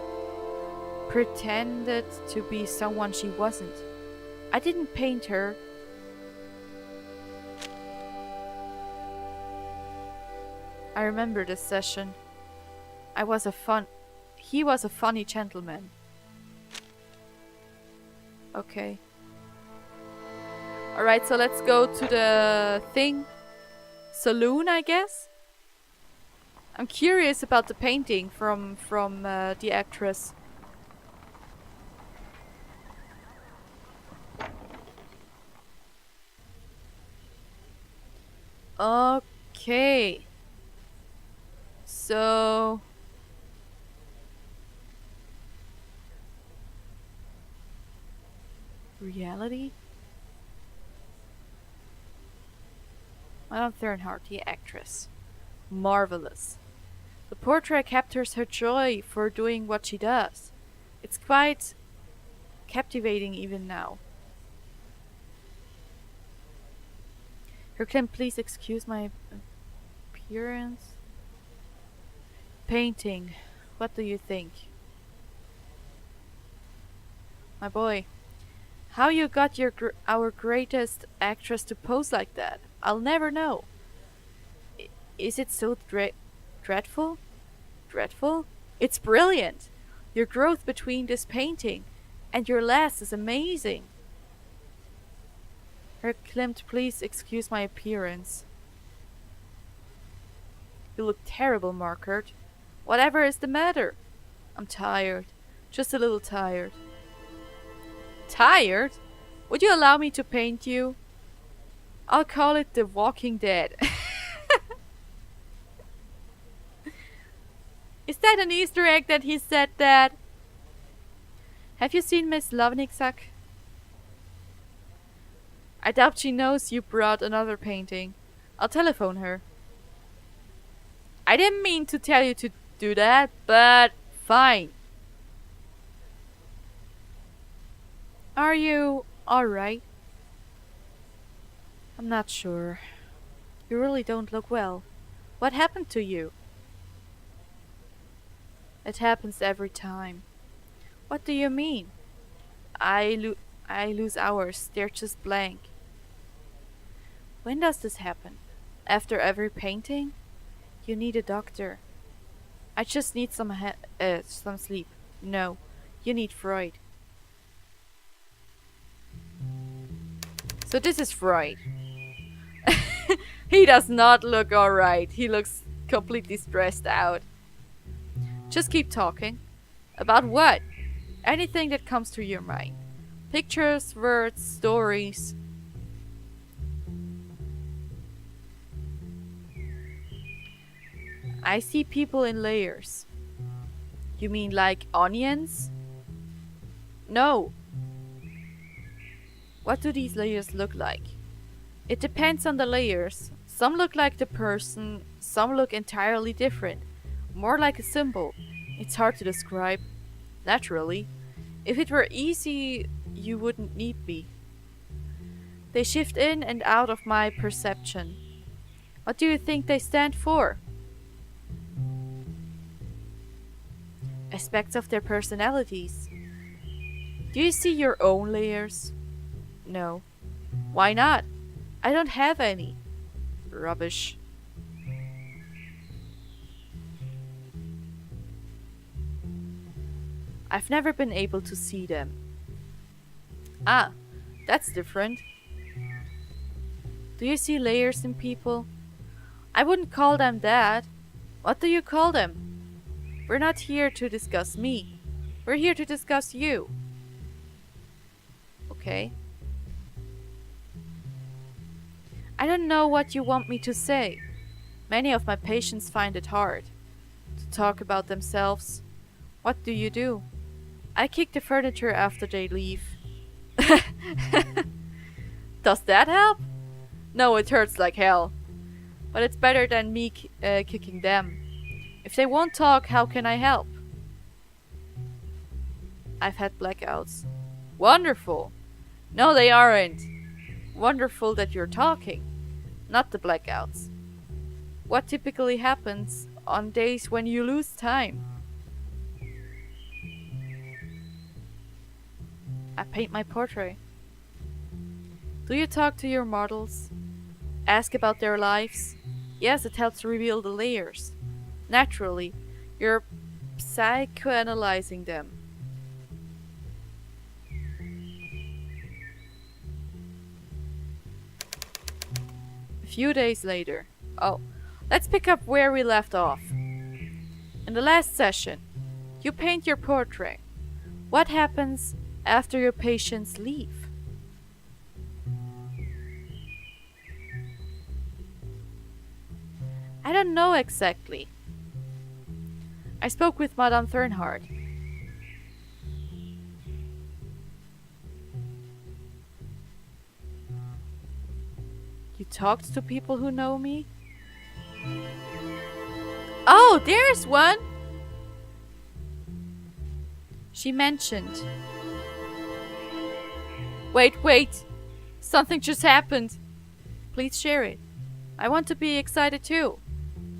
Pretended to be someone she wasn't. I didn't paint her. I remember this session. He was a funny gentleman. Okay. Alright, so let's go to the saloon, I guess. I'm curious about the painting from the actress. Okay. So, reality? Madame Thernhardt, the actress. Marvelous. The portrait captures her joy for doing what she does. It's quite captivating even now. Herclem, please excuse my appearance. Painting. What do you think? My boy, how you got our greatest actress to pose like that? I'll never know. Is it so dreadful? Dreadful? It's brilliant! Your growth between this painting and your last is amazing. Herr Klimt, please excuse my appearance. You look terrible, Markert. Whatever is the matter? I'm tired. Just a little tired. Tired? Would you allow me to paint you? I'll call it The Walking Dead. Is that an Easter egg that he said that? Have you seen Miss Lovniksak? I doubt she knows you brought another painting. I'll telephone her. I didn't mean to tell you to do that, but fine. Are you alright? I'm not sure. You really don't look well. What happened to you? It happens every time. What do you mean? I lose hours. They're just blank. When does this happen? After every painting? You need a doctor. I just need some sleep. No, you need Freud. So this is Freud. He does not look alright. He looks completely stressed out. Just keep talking. About what? Anything that comes to your mind. Pictures, words, stories. I see people in layers. You mean like onions? No. What do these layers look like? It depends on the layers. Some look like the person, some look entirely different. More like a symbol. It's hard to describe. Naturally. If it were easy, you wouldn't need me. They shift in and out of my perception. What do you think they stand for? Aspects of their personalities. Do you see your own layers? No. Why not? I don't have any. Rubbish. I've never been able to see them. Ah, that's different. Do you see layers in people? I wouldn't call them that. What do you call them? We're not here to discuss me. We're here to discuss you. Okay. I don't know what you want me to say. Many of my patients find it hard to talk about themselves. What do you do? I kick the furniture after they leave. Does that help? No, it hurts like hell. But it's better than me kicking them. If they won't talk, how can I help? I've had blackouts. Wonderful. No, they aren't. Wonderful that you're talking. Not the blackouts. What typically happens on days when you lose time? I paint my portrait. Do you talk to your models? Ask about their lives? Yes, it helps reveal the layers. Naturally, you're psychoanalyzing them. A few days later. Oh, let's pick up where we left off. In the last session, you paint your portrait. What happens after your patients leave? I don't know exactly. I spoke with Madame Thernhardt. You talked to people who know me? Oh, there's one! She mentioned. Wait. Something just happened. Please share it. I want to be excited too.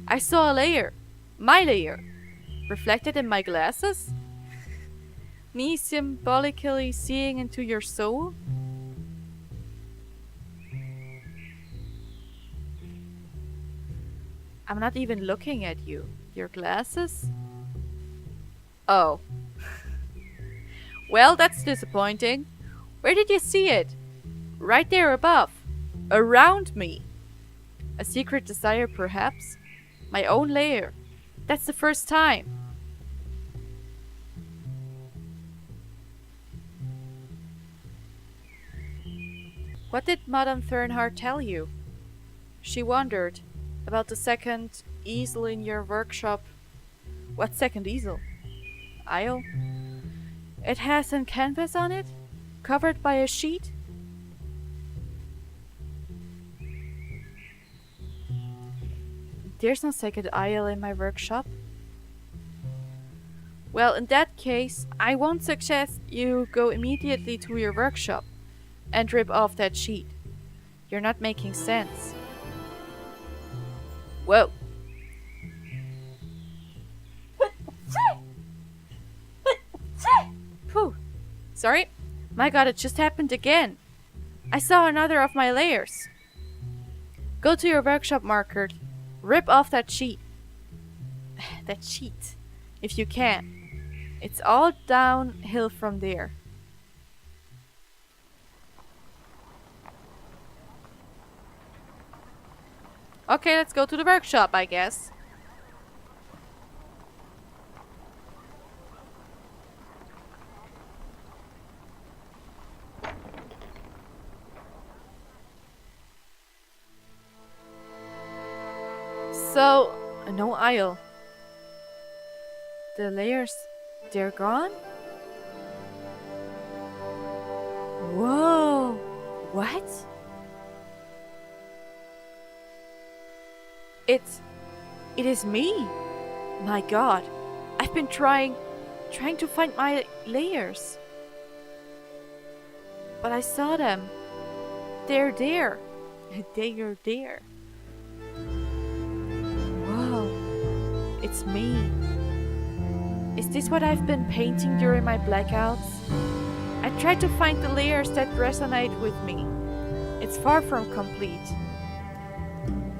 I saw a layer. My layer. Reflected in my glasses? Me symbolically seeing into your soul? I'm not even looking at you. Your glasses? Oh. Well, that's disappointing. Where did you see it? Right there above. Around me. A secret desire, perhaps? My own lair. That's the first time. What did Madame Thernhardt tell you? She wondered about the second easel in your workshop. What second easel? Aisle? It has a canvas on it? Covered by a sheet? There's no second aisle in my workshop. Well, in that case, I won't suggest you go immediately to your workshop and rip off that sheet. You're not making sense. Whoa. Phew. Sorry. My god, it just happened again. I saw another of my layers. Go to your workshop marker. Rip off that sheet. That sheet. If you can. It's all downhill from there. Okay, let's go to the workshop, I guess. So, no aisle. The layers, they're gone? Whoa! What? It is me! My god, I've been trying to find my layers. But I saw them. They're there. They are there. Whoa, it's me. Is this what I've been painting during my blackouts? I tried to find the layers that resonate with me. It's far from complete.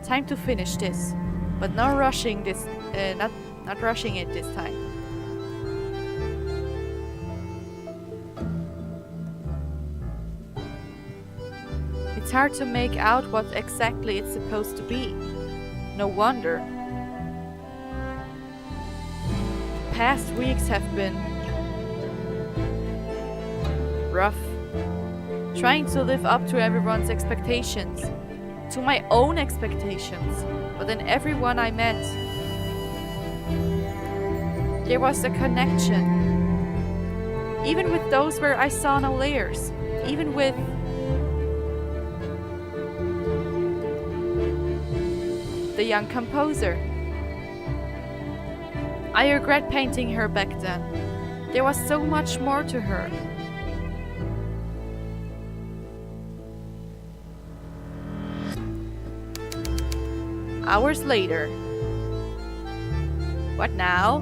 Time to finish this, but not rushing this. Not rushing it this time. It's hard to make out what exactly it's supposed to be. No wonder. The past weeks have been rough. Trying to live up to everyone's expectations. To my own expectations, but in everyone I met, there was a connection. Even with those where I saw no layers, even with the young composer. I regret painting her back then. There was so much more to her. Hours later. What now?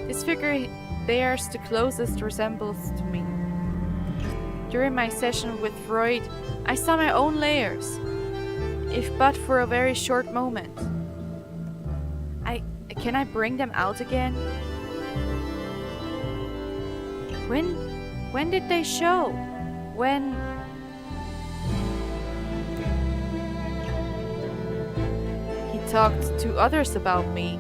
This figure bears the closest resemblance to me. During my session with Freud, I saw my own layers, if but for a very short moment. Can I bring them out again? When did they show? When? He talked to others about me.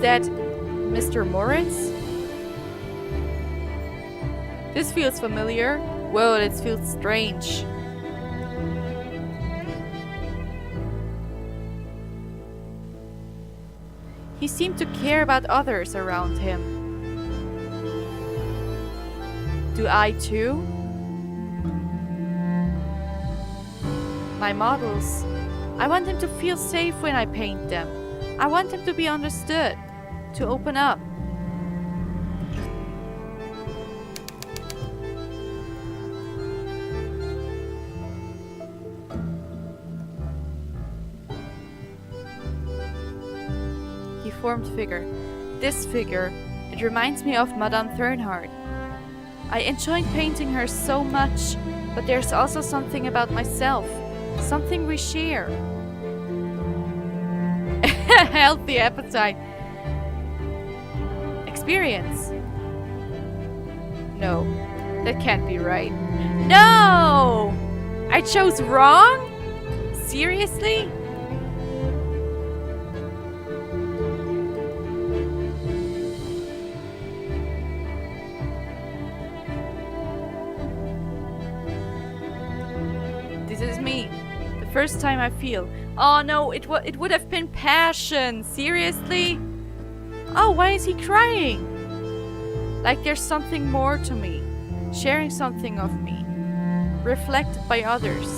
that Mr. Moritz? This feels familiar. Whoa, this feels strange. He seemed to care about others around him. Do I too? My models. I want them to feel safe when I paint them. I want them to be understood, to open up. Formed figure. This figure, it reminds me of Madame Thernhardt. I enjoyed painting her so much, but there's also something about myself, something we share. Healthy appetite. Experience. No, that can't be right. No! I chose wrong? Seriously? First time I feel. Oh no, it would have been passion. Seriously? Oh, why is he crying? Like there's something more to me. Sharing something of me. Reflected by others.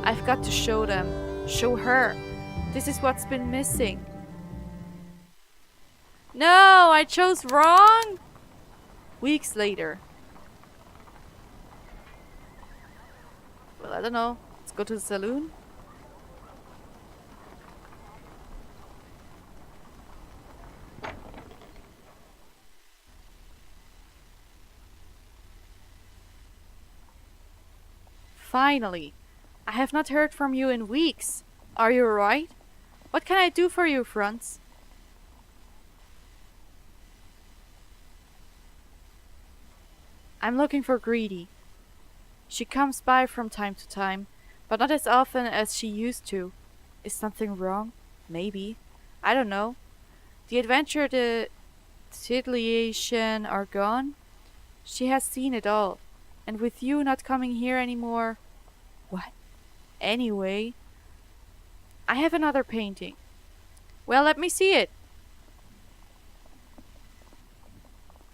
I've got to show them. Show her. This is what's been missing. No, I chose wrong. Weeks later. Well, I don't know. Let's go to the saloon. Finally. I have not heard from you in weeks. Are you alright? What can I do for you, Franz? I'm looking for Greedy. She comes by from time to time, but not as often as she used to. Is something wrong? Maybe. I don't know. The adventure, the titillation are gone. She has seen it all. And with you not coming here anymore... What? Anyway... I have another painting. Well, let me see it.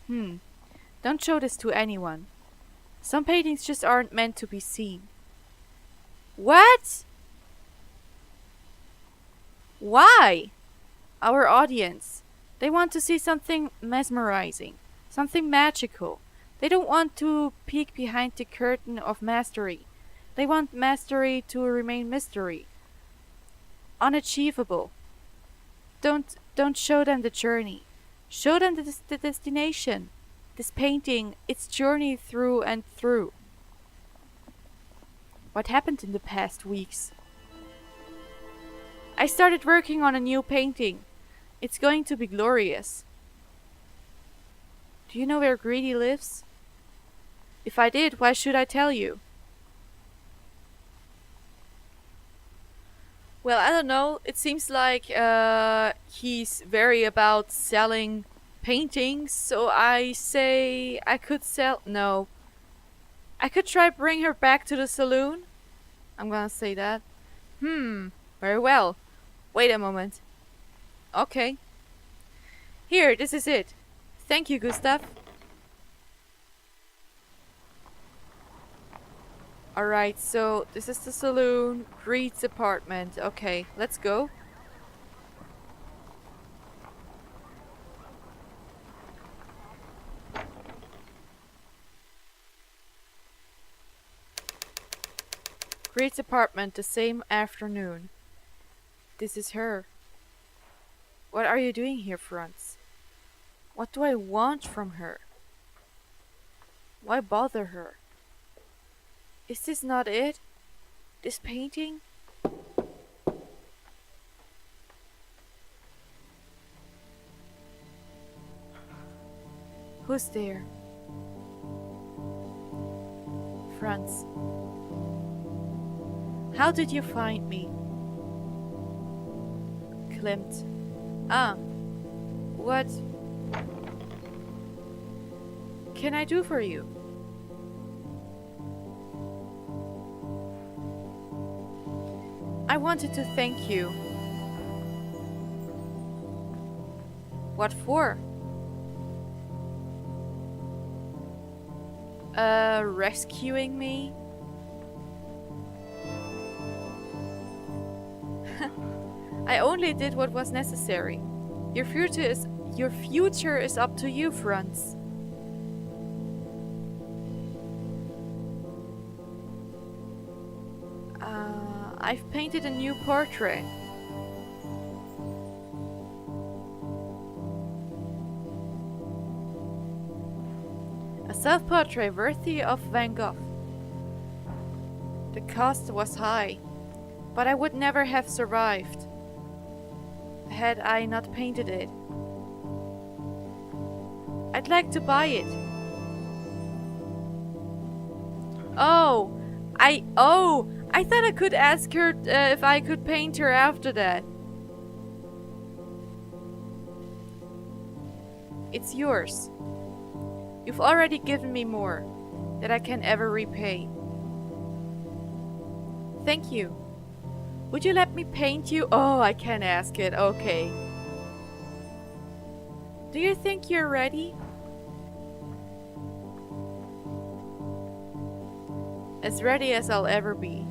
Don't show this to anyone. Some paintings just aren't meant to be seen. What? Why? Our audience. They want to see something mesmerizing, something magical. They don't want to peek behind the curtain of mastery. They want mastery to remain mystery. Unachievable. Don't show them the journey. Show them the destination. This painting, its journey through and through. What happened in the past weeks? I started working on a new painting. It's going to be glorious. Do you know where Greedy lives? If I did, why should I tell you? Well, I don't know. It seems like he's very about selling paintings, so I say I could sell... No. I could try bring her back to the saloon. I'm gonna say that. Very well. Wait a moment. Okay. Here, this is it. Thank you, Gustav. Alright, so this is the saloon, Greed's apartment. Okay, let's go. Greed's apartment the same afternoon. This is her. What are you doing here, Franz? What do I want from her? Why bother her? Is this not it? This painting? Who's there? Franz. How did you find me? Klimt. Ah, what can I do for you? I wanted to thank you. What for? Rescuing me? I only did what was necessary. Your future is up to you, Franz. I've painted a new portrait. A self-portrait worthy of Van Gogh. The cost was high, but I would never have survived had I not painted it. I'd like to buy it. I thought I could ask her if I could paint her after that. It's yours. You've already given me more than I can ever repay. Thank you. Would you let me paint you? Oh, I can ask it. Okay. Do you think you're ready? As ready as I'll ever be.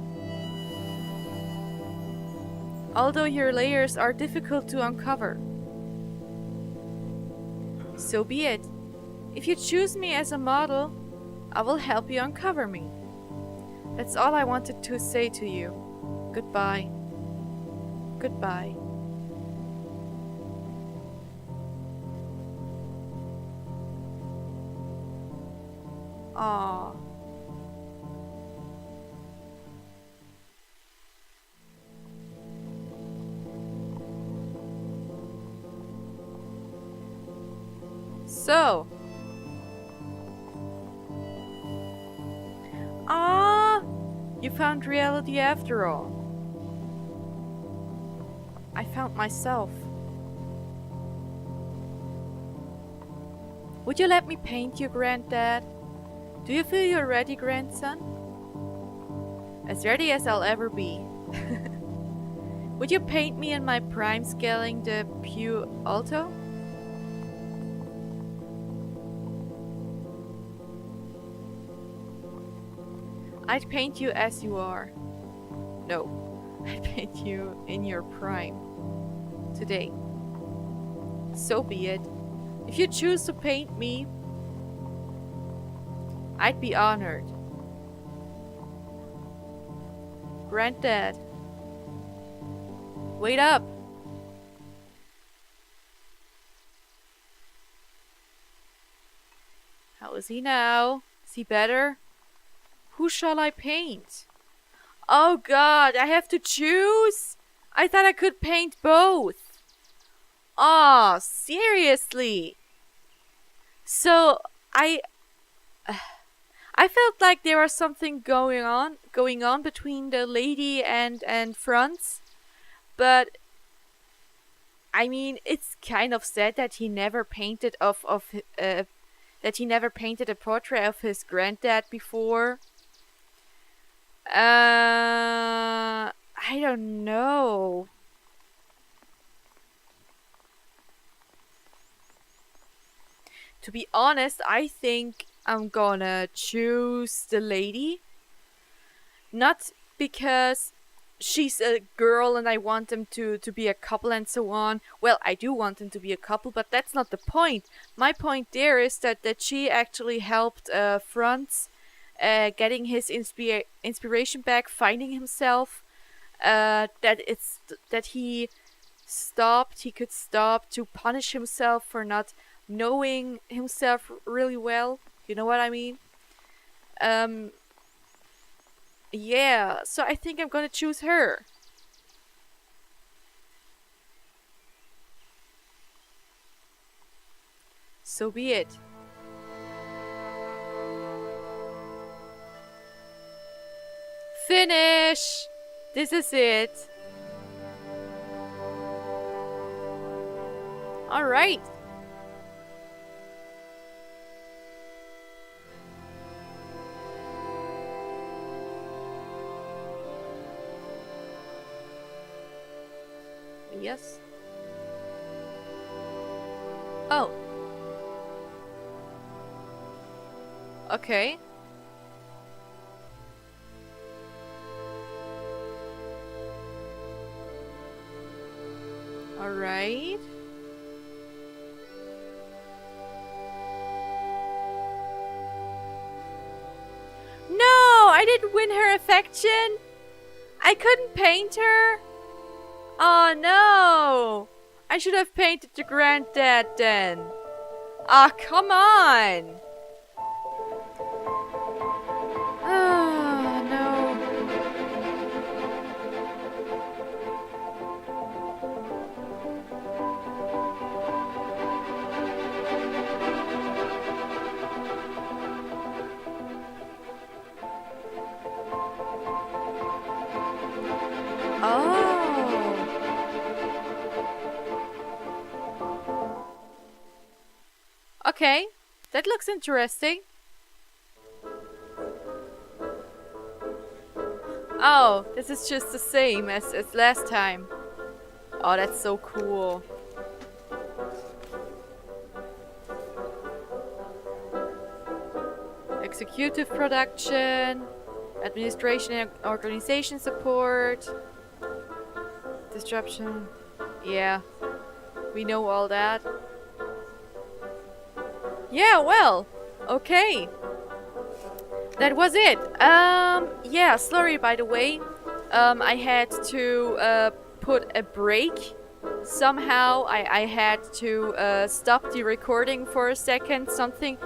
Although your layers are difficult to uncover. So be it. If you choose me as a model, I will help you uncover me. That's all I wanted to say to you. Goodbye. Goodbye. Aww. So. You found reality after all. I found myself. Would you let me paint you, Granddad? Do you feel you're ready, grandson? As ready as I'll ever be. Would you paint me in my prime scaling the più alto? I'd paint you as you are. No, I'd paint you in your prime. Today. So be it. If you choose to paint me, I'd be honored. Granddad. Wait up! How is he now? Is he better? Who shall I paint? Oh God, I have to choose? I thought I could paint both. Oh, seriously? So, I felt like there was something going on between the lady and Franz. But I mean, it's kind of sad that he never painted that he never painted a portrait of his granddad before. I don't know. To be honest, I think I'm gonna choose the lady. Not because she's a girl and I want them to be a couple and so on. Well, I do want them to be a couple, but that's not the point. My point there is that she actually helped Franz getting his inspiration back, finding himself. That he could stop to punish himself for not knowing himself really well. You know what I mean? Yeah, so I think I'm gonna choose her. So be it. Finish! This is it. Alright. Yes. Oh. Okay. Alright. No, I didn't win her affection. I couldn't paint her. Oh no! I should have painted the granddad then. Ah, come on! Ah, no. Oh. Okay, that looks interesting. Oh, this is just the same as last time. Oh, that's so cool. Executive production, administration and organization support, disruption. Yeah, we know all that. Yeah, well, okay. That was it. Yeah, sorry by the way. I had to put a break. Somehow I had to stop the recording for a second. Something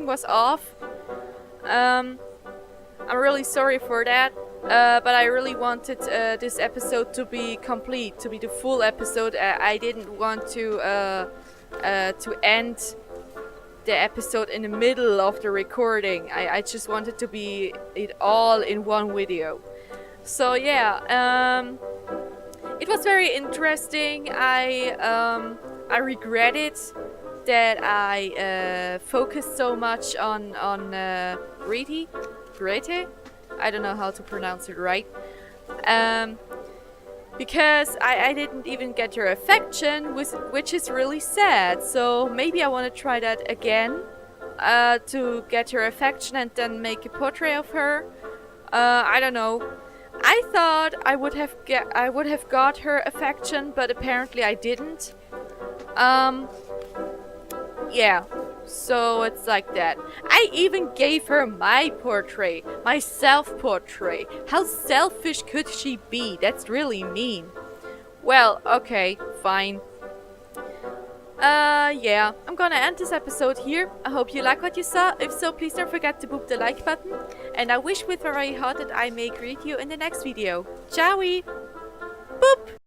was off. I'm really sorry for that. But I really wanted this episode to be complete, to be the full episode. I didn't want to end the episode in the middle of the recording. I just wanted to be it all in one video. So yeah, it was very interesting. I regretted that I focused so much on Grete. I don't know how to pronounce it right. Because I didn't even get her affection, which is really sad. So maybe I want to try that again, to get her affection and then make a portrait of her. I don't know. I thought I would have got her affection, but apparently I didn't. Yeah. So it's like that. I even gave her my portrait, my self-portrait. How selfish could she be? That's really mean. Well, okay, fine. Yeah, I'm gonna end this episode here. I hope you like what you saw. If so, please don't forget to boop the like button. And I wish with my heart that I may greet you in the next video. Ciao!